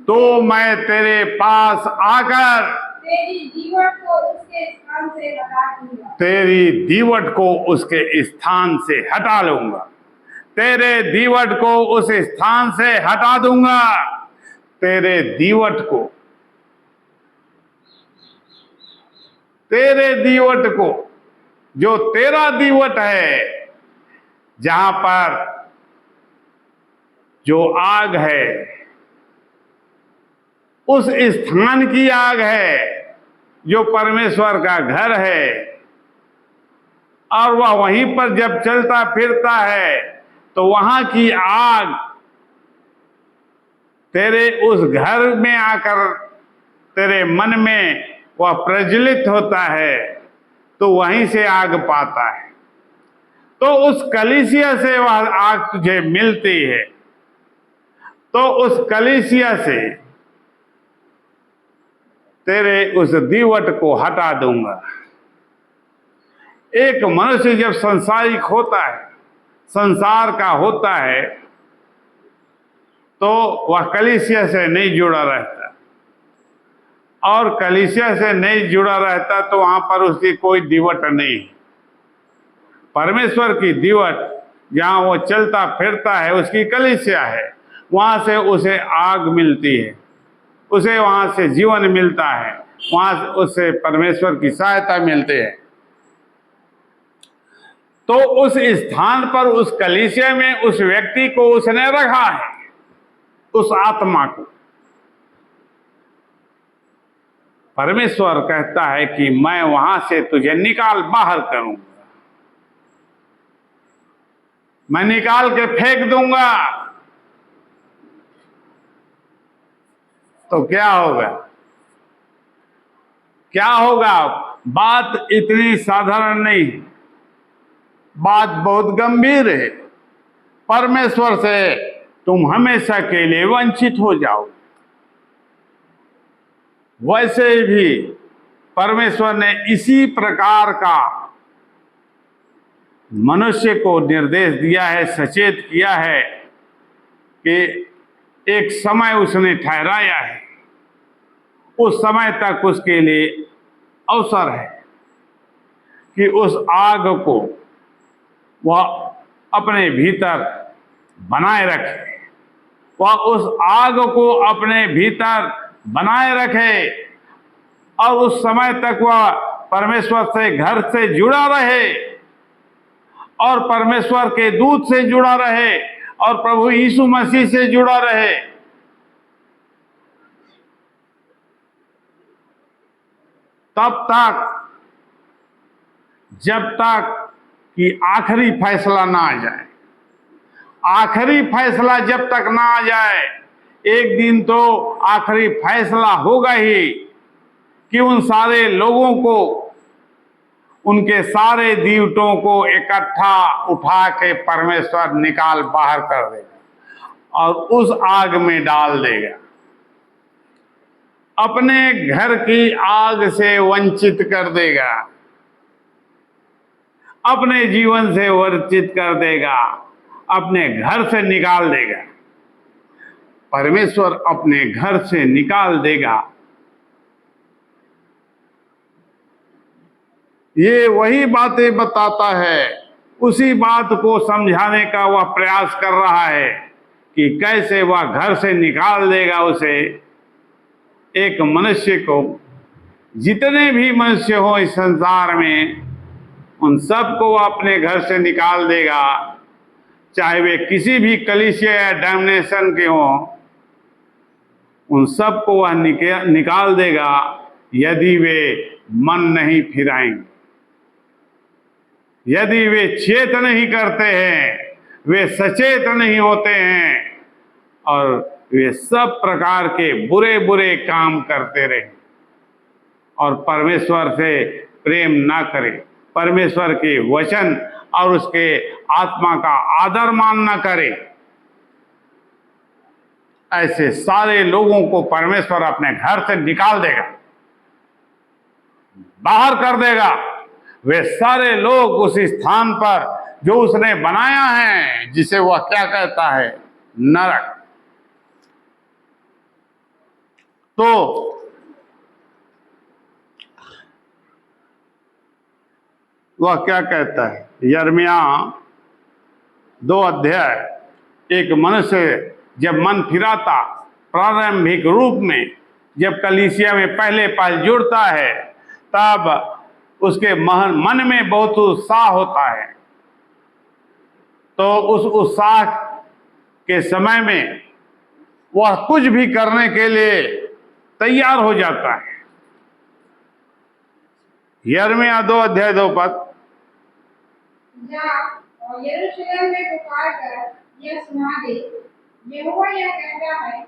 तो मैं तेरे पास आकर तेरी दीवट को उसके स्थान से हटा दूंगा। तेरी दीवट को उसके स्थान से हटा लूंगा। तेरे दीवट को उस स्थान से हटा दूंगा। तेरे दीवट को, तेरे दीवट को, जो तेरा दीवट है, जहां पर जो आग है, उस स्थान की आग है जो परमेश्वर का घर है, और वह वहीं पर जब चलता फिरता है तो वहां की आग तेरे उस घर में आकर तेरे मन में वह प्रज्वलित होता है, तो वहीं से आग पाता है। तो उस कलीसिया से वह आग तुझे मिलती है, तो उस कलीसिया से तेरे उस दीवट को हटा दूंगा। एक मनुष्य जब संसारिक होता है, संसार का होता है, तो वह कलीसिया से नहीं जुड़ा रहता, और कलीसिया से नहीं जुड़ा रहता तो वहां पर उसकी कोई दीवट नहीं है। परमेश्वर की दीवट जहां वो चलता फिरता है उसकी कलीसिया है, वहां से उसे आग मिलती है, उसे वहां से जीवन मिलता है, वहां से उसे परमेश्वर की सहायता मिलती है। तो उस स्थान पर, उस कलीसिया में उस व्यक्ति को उसने रखा है, उस आत्मा को। परमेश्वर कहता है कि मैं वहां से तुझे निकाल बाहर करूंगा, मैं निकाल के फेंक दूंगा। तो क्या होगा, क्या होगा? बात इतनी साधारण नहीं है, बात बहुत गंभीर है। परमेश्वर से तुम हमेशा के लिए वंचित हो जाओ। वैसे भी परमेश्वर ने इसी प्रकार का मनुष्य को निर्देश दिया है, सचेत किया है कि एक समय उसने ठहराया है, उस समय तक उसके लिए अवसर है कि उस आग को वह अपने भीतर बनाए रखे, वह उस आग को अपने भीतर बनाए रखे और उस समय तक वह परमेश्वर से घर से जुड़ा रहे और परमेश्वर के दूत से जुड़ा रहे और प्रभु यीशु मसीह से जुड़ा रहे। तब तक जब तक कि आखिरी फैसला ना आ जाए। आखिरी फैसला जब तक ना आ जाए, एक दिन तो आखिरी फैसला होगा ही कि उन सारे लोगों को, उनके सारे दीवटों को इकट्ठा उठा के परमेश्वर निकाल बाहर कर देगा और उस आग में डाल देगा। अपने घर की आग से वंचित कर देगा, अपने जीवन से वंचित कर देगा, अपने घर से निकाल देगा। परमेश्वर अपने घर से निकाल देगा। ये वही बातें बताता है, उसी बात को समझाने का वह प्रयास कर रहा है कि कैसे वह घर से निकाल देगा उसे। एक मनुष्य को, जितने भी मनुष्य हो इस संसार में, उन सबको वह अपने घर से निकाल देगा, चाहे वे किसी भी कलीसिया या डोमिनेशन के हों, उन सबको वह निकाल देगा यदि वे मन नहीं फिराएंगे, यदि वे चेत नहीं करते हैं, वे सचेत नहीं होते हैं और वे सब प्रकार के बुरे बुरे काम करते रहे और परमेश्वर से प्रेम ना करें, परमेश्वर के वचन और उसके आत्मा का आदर मान ना करें। ऐसे सारे लोगों को परमेश्वर अपने घर से निकाल देगा, बाहर कर देगा। वे सारे लोग उस स्थान पर जो उसने बनाया है, जिसे वह क्या कहता है, नरक, तो वह क्या कहता है, यिर्मयाह 2 अध्याय। एक मनुष्य जब मन फिराता, प्रारंभिक रूप में जब कलीसिया में पहले पल जुड़ता है, तब उसके मन में बहुत उत्साह होता है। तो उस उत्साह के समय में वह कुछ भी करने के लिए तैयार हो जाता है। यिर्मयाह 2 अध्याय 2 पद। जा और यरूशलेम में पुकार कर यह सुना दे, यहोवा यह कहता है,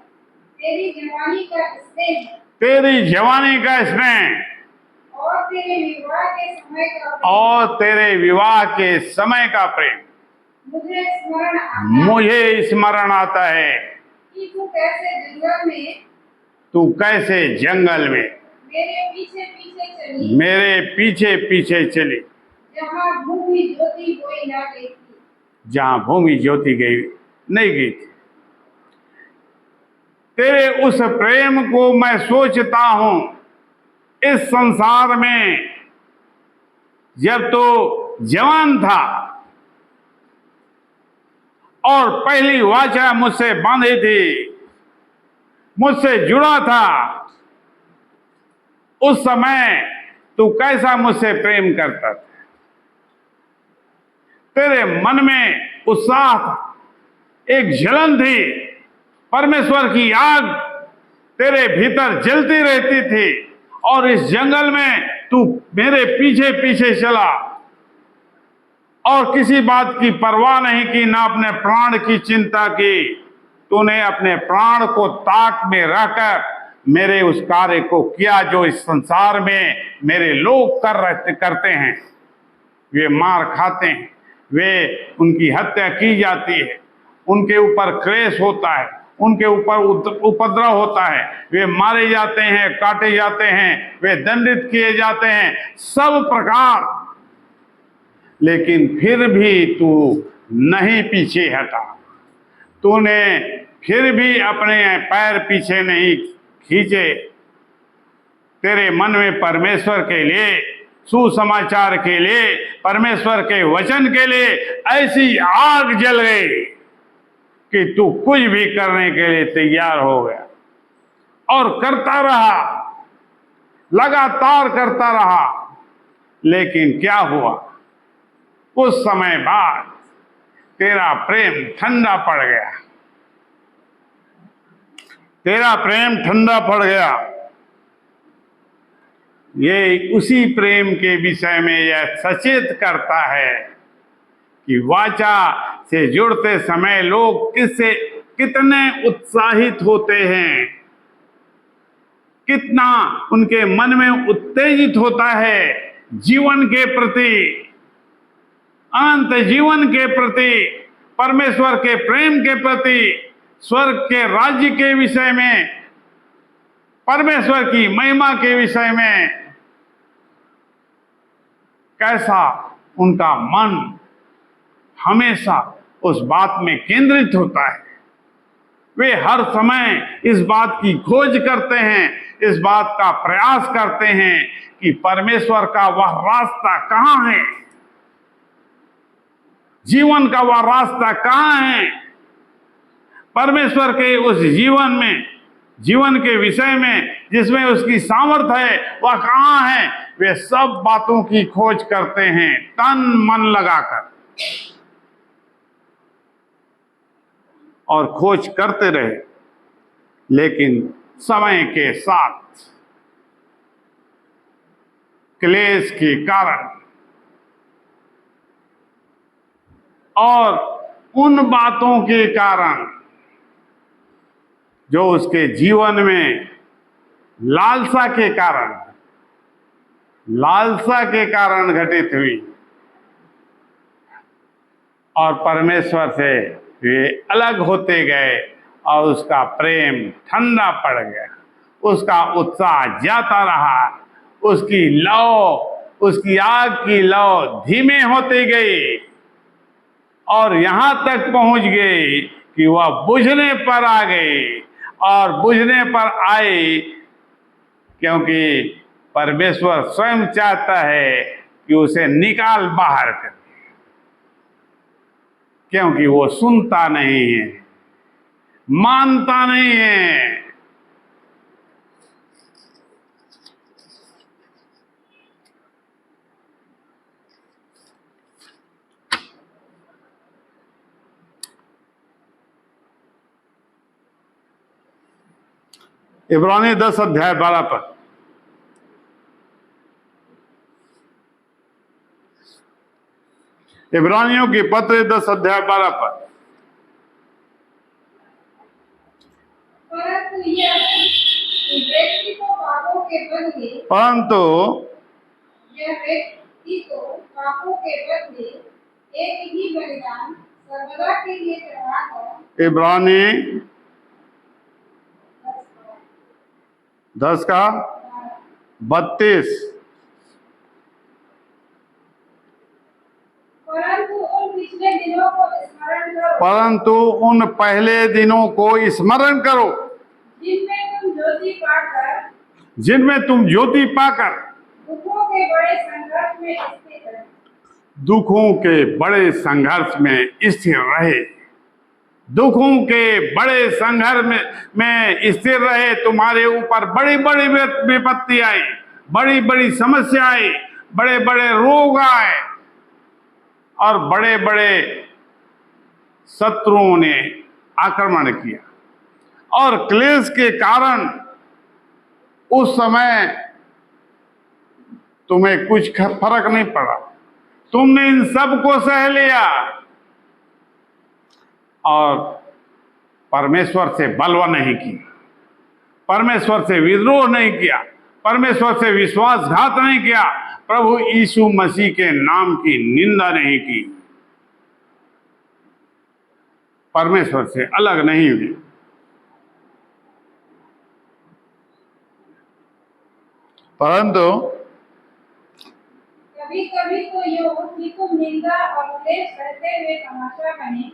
तेरी जवानी का स्नेह, तेरी जवानी का स्नेह और तेरे विवाह के समय का प्रेम, और तेरे विवाह के समय का प्रेम मुझे स्मरण आता है कि तू कैसे जंगल में, तू कैसे जंगल में मेरे पीछे पीछे चली, मेरे पीछे पीछे चली, जहाँ भूमि ज्योति बोई ना गई थी, जहां भूमि ज्योति गई नहीं गई थी। तेरे उस प्रेम को मैं सोचता हूं इस संसार में, जब तो जवान था और पहली वाचा मुझसे बांधी थी, मुझसे जुड़ा था, उस समय तू कैसा मुझसे प्रेम करता था। तेरे मन में उत्साह था, एक जलन थी, परमेश्वर की आग तेरे भीतर जलती रहती थी और इस जंगल में तू मेरे पीछे पीछे चला और किसी बात की परवाह नहीं की, ना अपने प्राण की चिंता की। तूने अपने प्राण को ताक में रखकर मेरे उस कार्य को किया जो इस संसार में मेरे लोग करते हैं। वे मार खाते हैं, वे उनकी हत्या की जाती है, उनके ऊपर क्लेश होता है, उनके ऊपर उपद्रव होता है, वे मारे जाते हैं, काटे जाते हैं, वे दंडित किए जाते हैं, सब प्रकार। लेकिन फिर भी तू नहीं पीछे हटा, तूने फिर भी अपने पैर पीछे नहीं खींचे, तेरे मन में परमेश्वर के लिए, सुसमाचार के लिए, परमेश्वर के वचन के लिए ऐसी आग जल गई कि तू कुछ भी करने के लिए तैयार हो गया और करता रहा, लगातार करता रहा। लेकिन क्या हुआ? कुछ समय बाद तेरा प्रेम ठंडा पड़ गया, तेरा प्रेम ठंडा पड़ गया। ये उसी प्रेम के विषय में यह सचेत करता है कि वाचा से जुड़ते समय लोग कितने उत्साहित होते हैं, कितना उनके मन में उत्तेजित होता है जीवन के प्रति, अनंत जीवन के प्रति, परमेश्वर के प्रेम के प्रति, स्वर्ग के राज्य के विषय में, परमेश्वर की महिमा के विषय में। कैसा उनका मन हमेशा उस बात में केंद्रित होता है। वे हर समय इस बात की खोज करते हैं, इस बात का प्रयास करते हैं कि परमेश्वर का वह रास्ता कहां है, जीवन का वह रास्ता कहां है, परमेश्वर के उस जीवन में, जीवन के विषय में जिसमें उसकी सामर्थ है, वह कहां है। वे सब बातों की खोज करते हैं तन मन लगाकर, और खोज करते रहे। लेकिन समय के साथ क्लेश के कारण और उन बातों के कारण जो उसके जीवन में लालसा के कारण घटित हुई, और परमेश्वर से वे अलग होते गए और उसका प्रेम ठंडा पड़ गया, उसका उत्साह जाता रहा, उसकी लौ, उसकी आग की लौ धीमे होती गई और यहां तक पहुंच गई कि वह बुझने पर आ गई। और बुझने पर आई क्योंकि परमेश्वर स्वयं चाहता है कि उसे निकाल बाहर कर, क्योंकि वो सुनता नहीं है, मानता नहीं है। इब्रानी 10 अध्याय 12 पर, इब्रानियों की पत्र 10 अध्याय 12 पर। परंतु यह व्यक्ति को पापों के बदले एक ही बलिदान सर्वदा के लिए चढ़ाकर। इब्रानी 10 का 32। परंतु उन पहले दिनों को स्मरण करो जिनमें तुम ज्योति पाकर दुखों के बड़े संघर्ष में स्थिर रहे। दुखों के बड़े संघर्ष में स्थिर रहे। तुम्हारे ऊपर बड़ी बड़ी विपत्ति आई, बड़ी बड़ी समस्या आई, बड़े बड़े रोग आए और बड़े बड़े शत्रुओं ने आक्रमण किया। और क्लेश के कारण उस समय तुम्हें कुछ फर्क नहीं पड़ा, तुमने इन सब को सह लिया और परमेश्वर से बलवा नहीं किया, परमेश्वर से विद्रोह नहीं किया, परमेश्वर से विश्वासघात नहीं किया, प्रभु यीशु मसीह के नाम की निंदा नहीं की, परमेश्वर से अलग नहीं हुए। परंतु कभी कभी तो तुम निंदा और क्लेश सहते हुए तमाशा बने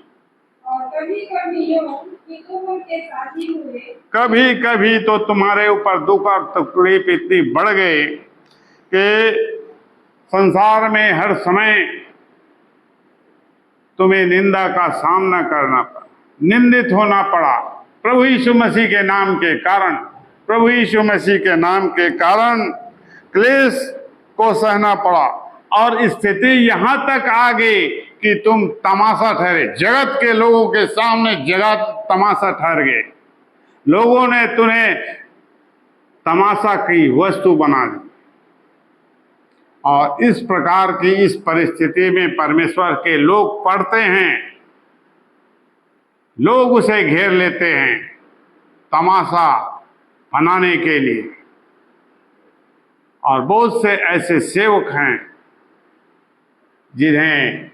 और कभी कभी यूं कि तुम उनके साथी हुए, कभी कभी तो तुम्हारे ऊपर दुख और तकलीफ इतनी बढ़ गई कि संसार में हर समय तुम्हें निंदा का सामना करना पड़ा, निंदित होना पड़ा प्रभु यीशु मसीह के नाम के कारण। प्रभु यीशु मसीह के नाम के कारण क्लेश को सहना पड़ा और स्थिति यहां तक आ गई कि तुम तमाशा ठहरे, जगत के लोगों के सामने जगत तमाशा ठहर गए। लोगों ने तुम्हें तमाशा की वस्तु बना दी। और इस प्रकार की इस परिस्थिति में परमेश्वर के लोग पढ़ते हैं, लोग उसे घेर लेते हैं तमाशा बनाने के लिए। और बहुत से ऐसे सेवक हैं जिन्हें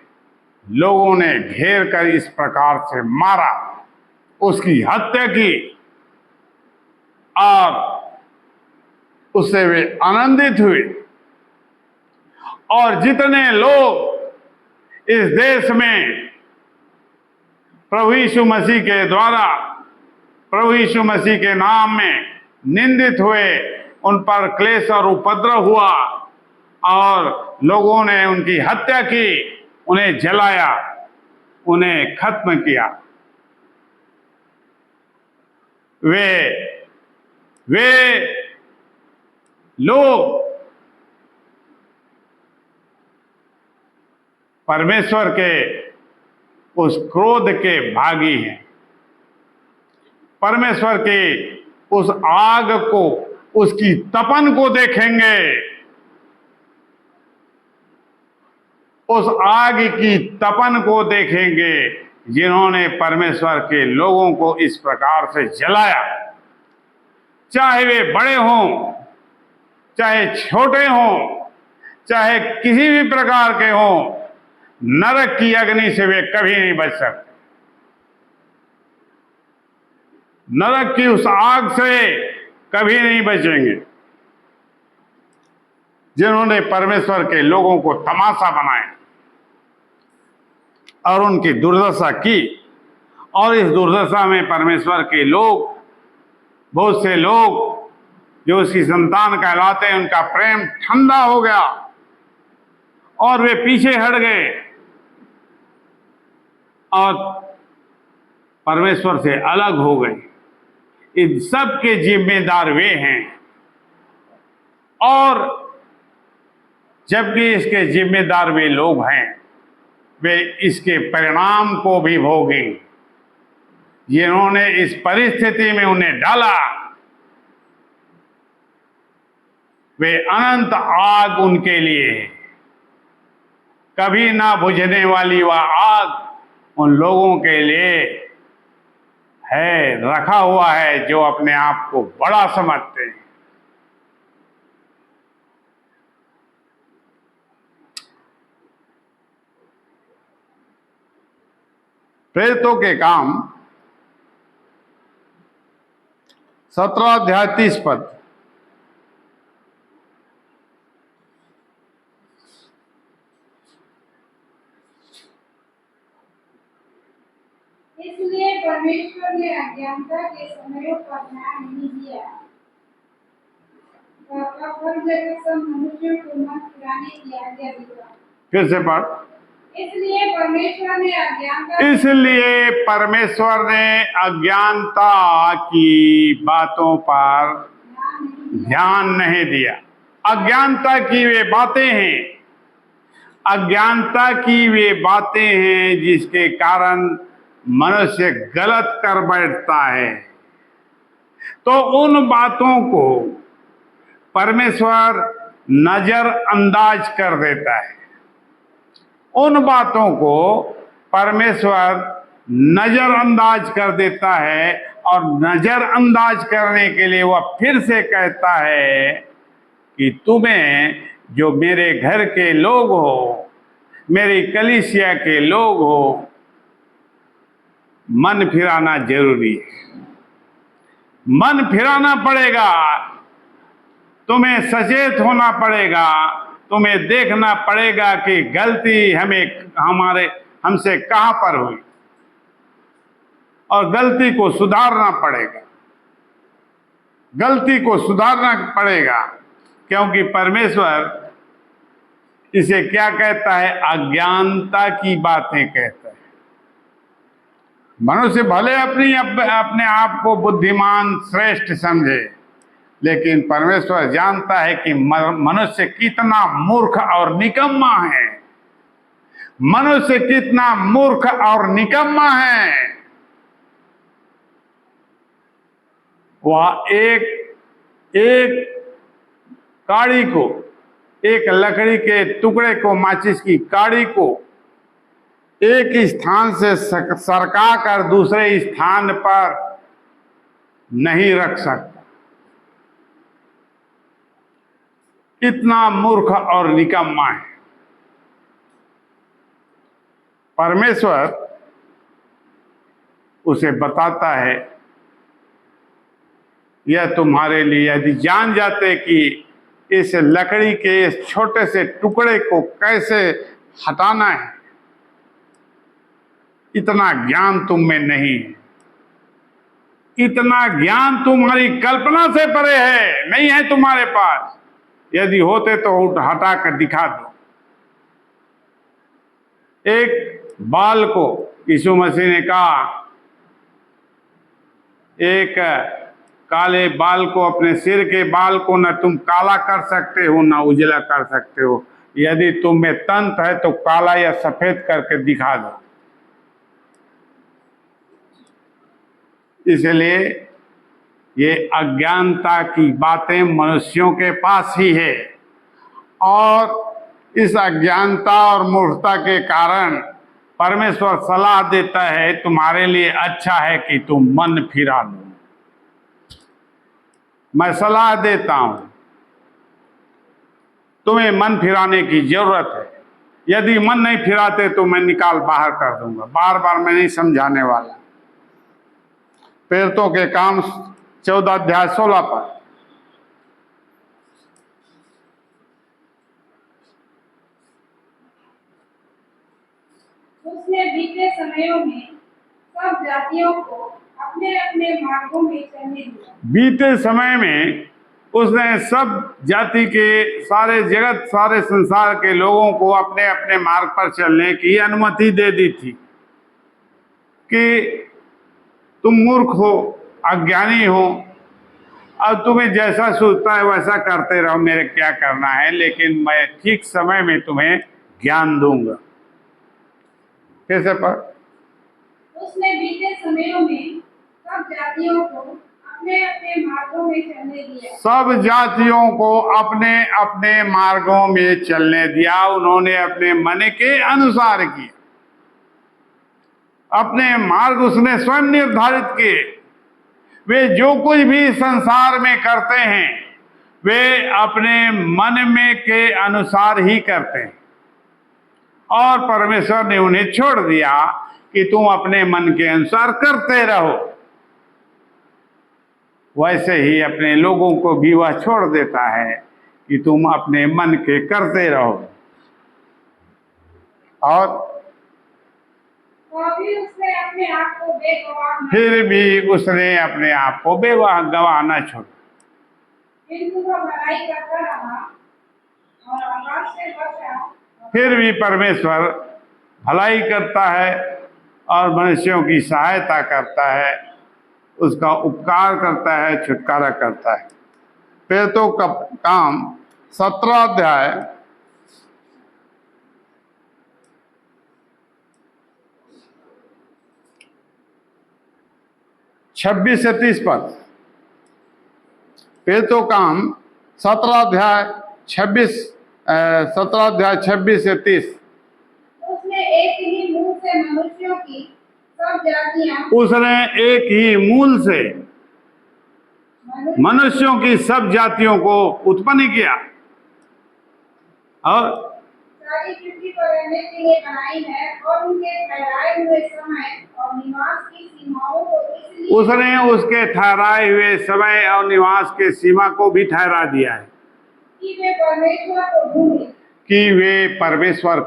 लोगों ने घेर कर इस प्रकार से मारा, उसकी हत्या की, और उससे वे आनंदित हुए। और जितने लोग इस देश में प्रभु यीशु मसीह के द्वारा, प्रभु यीशु मसीह के नाम में निंदित हुए, उन पर क्लेश और उपद्रव हुआ और लोगों ने उनकी हत्या की, उन्हें जलाया, उन्हें खत्म किया। वे लोग परमेश्वर के उस क्रोध के भागी हैं, परमेश्वर के उस आग को, उसकी तपन को देखेंगे, उस आग की तपन को देखेंगे जिन्होंने परमेश्वर के लोगों को इस प्रकार से जलाया। चाहे वे बड़े हों, चाहे छोटे हों, चाहे किसी भी प्रकार के हों, नरक की अग्नि से वे कभी नहीं बच सकते। नरक की उस आग से कभी नहीं बचेंगे जिन्होंने परमेश्वर के लोगों को तमाशा बनाया और उनकी दुर्दशा की। और इस दुर्दशा में परमेश्वर के लोग, बहुत से लोग जो उसकी संतान कहलाते हैं, उनका प्रेम ठंडा हो गया और वे पीछे हट गए और परमेश्वर से अलग हो गए। इन सब के जिम्मेदार वे हैं, और जबकि इसके जिम्मेदार वे लोग हैं, वे इसके परिणाम को भी भोगेंगे जिन्होंने इस परिस्थिति में उन्हें डाला। वे अनंत आग उनके लिए है, कभी ना बुझने वाली वह आग उन लोगों के लिए है, रखा हुआ है जो अपने आप को बड़ा समझते हैं। प्रेरितों के काम 17 अध्याय 30 पद। इसलिए परमेश्वर ने अज्ञानता के समयों पर ध्यान नहीं दिया और अब हर जगह सब मनुष्यों को मन फिराने की आज्ञा दिया। फिर से पढ़। इसलिए परमेश्वर ने अज्ञानता की बातों पर ध्यान नहीं दिया। अज्ञानता की वे बातें हैं, अज्ञानता की वे बातें हैं जिसके कारण मनुष्य गलत कर बैठता है। तो उन बातों को परमेश्वर नजरअंदाज कर देता है, उन बातों को परमेश्वर नजरअंदाज कर देता है। और नजरअंदाज करने के लिए वह फिर से कहता है कि तुम्हें, जो मेरे घर के लोग हो, मेरी कलीसिया के लोग हो, मन फिराना जरूरी है। मन फिराना पड़ेगा, तुम्हें सचेत होना पड़ेगा, तुम्हें देखना पड़ेगा कि गलती हमसे कहां पर हुई। और गलती को सुधारना पड़ेगा, गलती को सुधारना पड़ेगा, क्योंकि परमेश्वर इसे क्या कहता है? अज्ञानता की बातें कहता है। मनुष्य भले अपने आप को बुद्धिमान श्रेष्ठ समझे, लेकिन परमेश्वर जानता है कि मनुष्य कितना मूर्ख और निकम्मा है। मनुष्य कितना मूर्ख और निकम्मा है। वह एक काड़ी को, एक लकड़ी के टुकड़े को, माचिस की काड़ी को एक स्थान से सरका कर दूसरे स्थान पर नहीं रख सकता। इतना मूर्ख और निकम्मा है। परमेश्वर उसे बताता है, यह तुम्हारे लिए, यदि जान जाते कि इस लकड़ी के इस छोटे से टुकड़े को कैसे हटाना है, इतना ज्ञान तुम में नहीं है, इतना ज्ञान तुम्हारी कल्पना से परे है, नहीं है तुम्हारे पास। यदि होते तो हटा कर दिखा दो। एक बाल को यीशु मसीह ने कहा, एक काले बाल को, अपने सिर के बाल को न तुम काला कर सकते हो न उजला कर सकते हो। यदि तुम में तंत है तो काला या सफेद करके दिखा दो। इसलिए ये अज्ञानता की बातें मनुष्यों के पास ही है, और इस अज्ञानता और मूर्खता के कारण परमेश्वर सलाह देता है, तुम्हारे लिए अच्छा है कि तुम मन फिरा लो। मैं सलाह देता हूं, तुम्हें मन फिराने की जरूरत है। यदि मन नहीं फिराते तो मैं निकाल बाहर कर दूंगा। बार बार मैं नहीं समझाने वाला। प्रेरितों के काम 14 अध्याय 16 पर। उसने बीते समयों में सब जातियों को अपने अपने मार्गों में चलने दिया। बीते समय में उसने सब जाति के, सारे जगत, सारे संसार के लोगों को अपने अपने मार्ग पर चलने की अनुमति दे दी थी कि तुम मूर्ख हो, अज्ञानी हो, अब तुम्हें जैसा सोचता है वैसा करते रहो, मेरे क्या करना है, लेकिन मैं ठीक समय में तुम्हें ज्ञान दूंगा। कैसे पर? उसने बीते समयों में सब जातियों को अपने अपने मार्गों में चलने दिया। सब जातियों को अपने अपने मार्गों में चलने दिया। उन्होंने अपने मन के अनुसार किए, अपने मार्ग उसने स्वयं निर्धारित किए। वे जो कुछ भी संसार में करते हैं वे अपने मन में के अनुसार ही करते हैं, और परमेश्वर ने उन्हें छोड़ दिया कि तुम अपने मन के अनुसार करते रहो। वैसे ही अपने लोगों को भी वह छोड़ देता है कि तुम अपने मन के करते रहो। और फिर भी उसने अपने आप को बेगवाह न छोड़ा। फिर भी परमेश्वर भलाई करता है और मनुष्यों की सहायता करता है, उसका उपकार करता है, छुटकारा करता है। प्रेरितों का काम 17 अध्याय 26 से 30 पद। प्रेरितों काम 17 अध्याय 26 से 30। उसने एक ही मूल से मनुष्यों की सब जातियां, उसने एक ही मूल से मनुष्यों की सब जातियों को उत्पन्न किया और सारी पृथ्वी पर रहने के लिए बनाई है, और उनके ठहराए हुए समय और निवास की सीमाओं को इसलिए उसने उसके ठहराए हुए समय और निवास के सीमा को भी ठहरा दिया है कि वे परमेश्वर को ढूंढे, कि वे परमेश्वर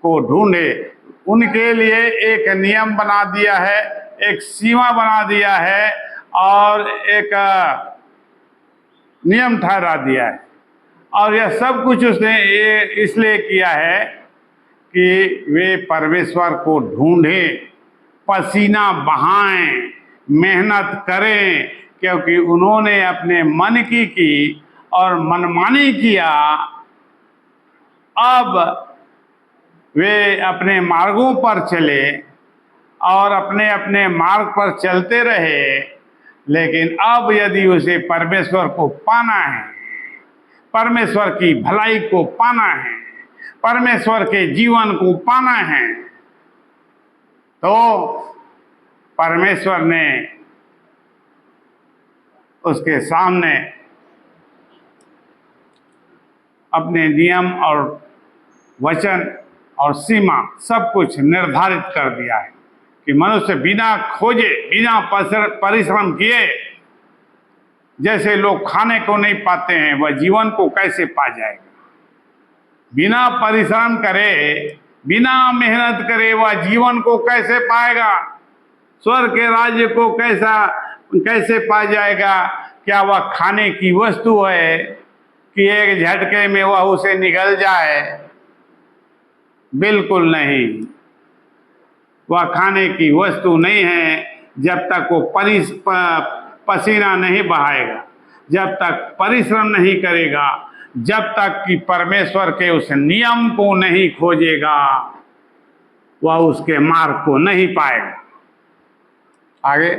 को ढूंढे। उनके लिए एक नियम बना दिया है एक सीमा बना दिया है और एक नियम ठहरा दिया है। और यह सब कुछ उसने ये इसलिए किया है कि वे परमेश्वर को ढूंढें, पसीना बहाएं, मेहनत करें, क्योंकि उन्होंने अपने मन की और मनमानी किया। अब वे अपने मार्गों पर चले और अपने अपने मार्ग पर चलते रहे, लेकिन अब यदि उसे परमेश्वर को पाना है, परमेश्वर की भलाई को पाना है, परमेश्वर के जीवन को पाना है, तो परमेश्वर ने उसके सामने अपने नियम और वचन और सीमा सब कुछ निर्धारित कर दिया है कि मनुष्य बिना खोजे, बिना परिश्रम किए, जैसे लोग खाने को नहीं पाते हैं, वह जीवन को कैसे पा जाएगा। बिना परिश्रम करे, बिना मेहनत करे, वह जीवन को कैसे पाएगा, स्वर्ग के राज्य को कैसे पा जाएगा। क्या वह खाने की वस्तु है कि एक झटके में वह उसे निगल जाए? बिल्कुल नहीं, वह खाने की वस्तु नहीं है जब तक वो पसीना नहीं बहाएगा, जब तक परिश्रम नहीं करेगा, जब तक कि परमेश्वर के उस नियम को नहीं खोजेगा, वह उसके मार्ग को नहीं पाएगा। आगे,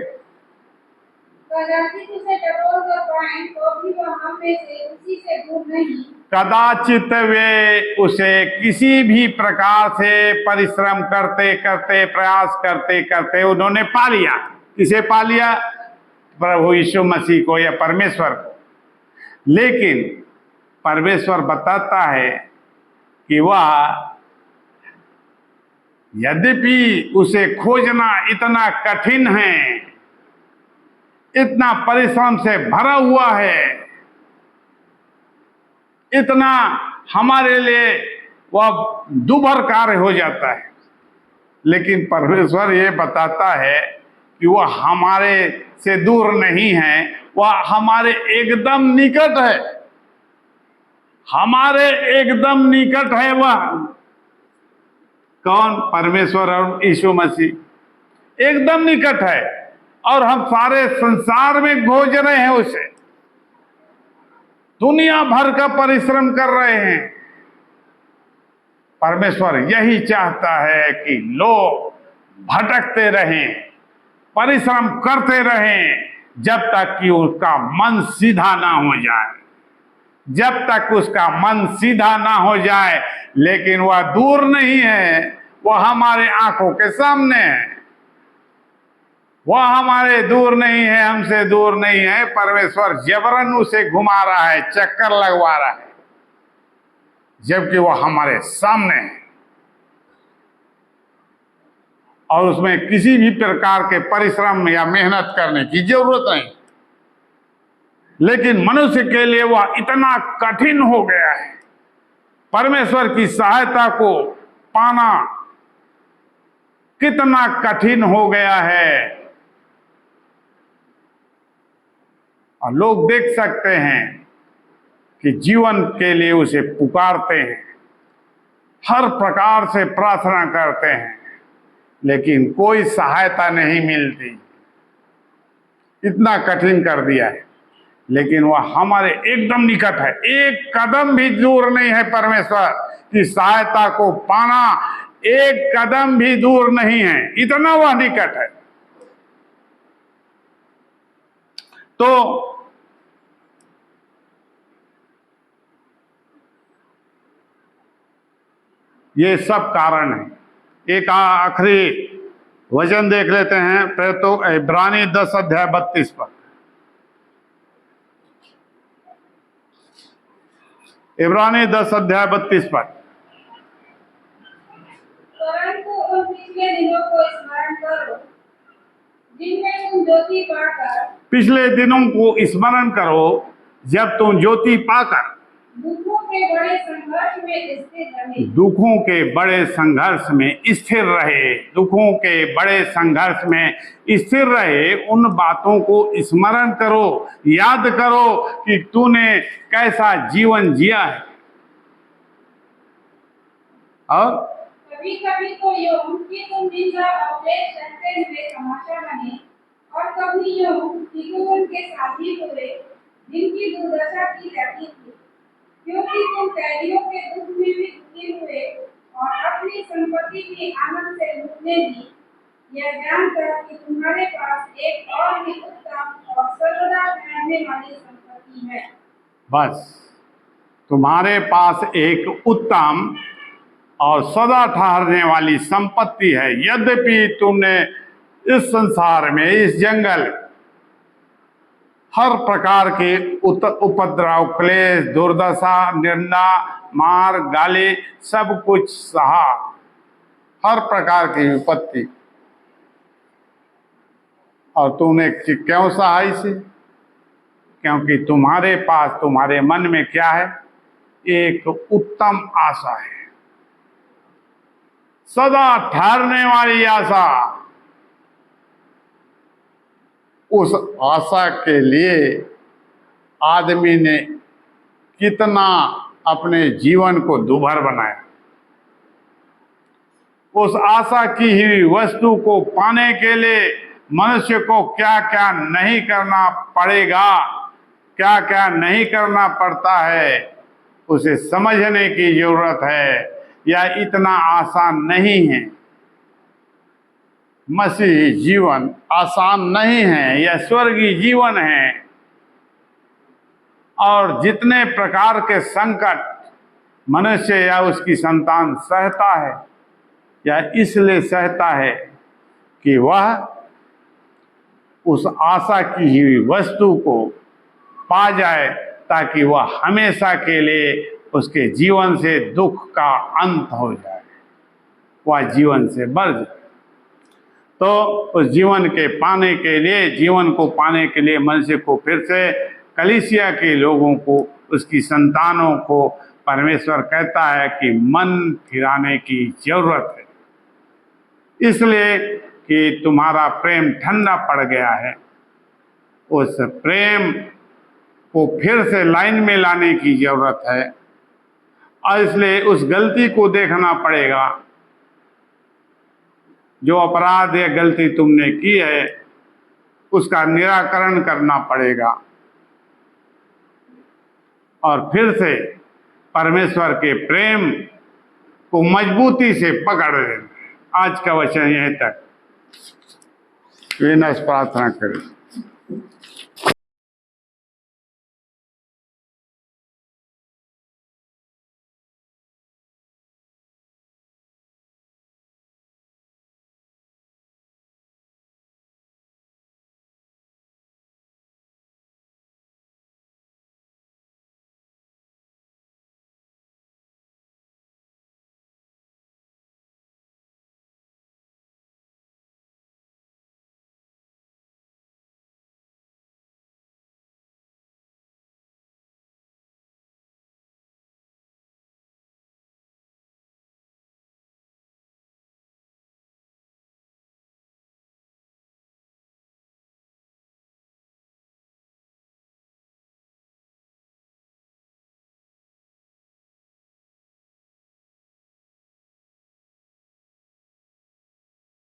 कदाचित उसे टटोल कर पाएं तो भी वह हम में से उसी से दूर नहीं। कदाचित वे उसे किसी भी प्रकार से परिश्रम करते करते, प्रयास करते करते उन्होंने पा लिया। किसे पा लिया? प्रभु यीशु मसीह को या परमेश्वर को। लेकिन परमेश्वर बताता है कि वह यद्यपि उसे खोजना इतना कठिन है, इतना परिश्रम से भरा हुआ है, इतना हमारे लिए वह दुभर कार्य हो जाता है, लेकिन परमेश्वर ये बताता है कि वह हमारे से दूर नहीं है, वह हमारे एकदम निकट है, हमारे एकदम निकट है। वह कौन? परमेश्वर और यीशु मसीह एकदम निकट है, और हम सारे संसार में खोज रहे हैं उसे, दुनिया भर का परिश्रम कर रहे हैं। परमेश्वर यही चाहता है कि लोग भटकते रहें, परिश्रम करते रहें, जब तक कि उसका मन सीधा ना हो जाए, जब तक उसका मन सीधा ना हो जाए। लेकिन वह दूर नहीं है, वह हमारे आंखों के सामने है, वह हमारे दूर नहीं है, हमसे दूर नहीं है। परमेश्वर जबरन उसे घुमा रहा है, चक्कर लगवा रहा है, जबकि वह हमारे सामने है और उसमें किसी भी प्रकार के परिश्रम या मेहनत करने की जरूरत नहीं। लेकिन मनुष्य के लिए वह इतना कठिन हो गया है, परमेश्वर की सहायता को पाना कितना कठिन हो गया है। और लोग देख सकते हैं कि जीवन के लिए उसे पुकारते हैं, हर प्रकार से प्रार्थना करते हैं, लेकिन कोई सहायता नहीं मिलती। इतना कठिन कर दिया है, लेकिन वह हमारे एकदम निकट है, एक कदम भी दूर नहीं है। परमेश्वर की सहायता को पाना एक कदम भी दूर नहीं है, इतना वह निकट है। तो ये सब कारण है। एक आखिरी वचन देख लेते हैं, फिर तो इब्रानी 10 अध्याय 32 पर। इब्रानी 10 अध्याय 32 पर। परंतु उन पिछले दिनों को स्मरण करो जिनमें तुम ज्योति पाकर, पिछले दिनों को स्मरण करो जब तुम ज्योति पाकर दुखों के के बड़े संघर्ष में स्थिर रहे। दुखों के बड़े संघर्ष में स्थिर रहे, दुखों के बड़े संघर्ष में स्थिर रहे। उन बातों को स्मरण करो, याद करो कि तूने कैसा जीवन जिया है। और कभी कभी तो यूं कि तुम निंदा और क्लेश सहते हुए तमाशा बने, और कभी यूं कि तुम उनके साथी हुए जिनकी दुर्दशा की जाती थी, क्योंकि तुम कैदियों के दुख में भी दुखी हुए और अपनी संपत्ति की आनंद से लूटने दी, यह जानकर कि तुम्हारे पास एक और भी उत्तम और सर्वदा ठहरने वाली संपत्ति है। बस तुम्हारे पास एक उत्तम और सदा ठहरने वाली संपत्ति है। यद्यपि तुमने इस संसार में, इस जंगल, हर प्रकार के उपद्रव, क्लेश, दुर्दशा, निंदा, मार, गाली सब कुछ सहा, हर प्रकार की विपत्ति, और तूने क्यों सहा इसे? क्योंकि तुम्हारे पास, तुम्हारे मन में क्या है? एक उत्तम आशा है, सदा ठहरने वाली आशा। उस आशा के लिए आदमी ने कितना अपने जीवन को दुभर बनाया। उस आशा की हुई वस्तु को पाने के लिए मनुष्य को क्या क्या नहीं करना पड़ेगा, क्या क्या नहीं करना पड़ता है, उसे समझने की जरूरत है। यह इतना आसान नहीं है। मसीही जीवन आसान नहीं है, यह स्वर्गीय जीवन है। और जितने प्रकार के संकट मनुष्य या उसकी संतान सहता है, या इसलिए सहता है कि वह उस आशा की हुई वस्तु को पा जाए, ताकि वह हमेशा के लिए उसके जीवन से दुख का अंत हो जाए, वह जीवन से बढ़ जाए। तो उस जीवन के पाने के लिए, जीवन को पाने के लिए मनुष्य को फिर से, कलीसिया के लोगों को, उसकी संतानों को परमेश्वर कहता है कि मन फिराने की जरूरत है, इसलिए कि तुम्हारा प्रेम ठंडा पड़ गया है। उस प्रेम को फिर से लाइन में लाने की जरूरत है, और इसलिए उस गलती को देखना पड़ेगा। जो अपराध या गलती तुमने की है, उसका निराकरण करना पड़ेगा, और फिर से परमेश्वर के प्रेम को मजबूती से पकड़ लेना। आज का वचन यहीं तक। विनम्र प्रार्थना करें।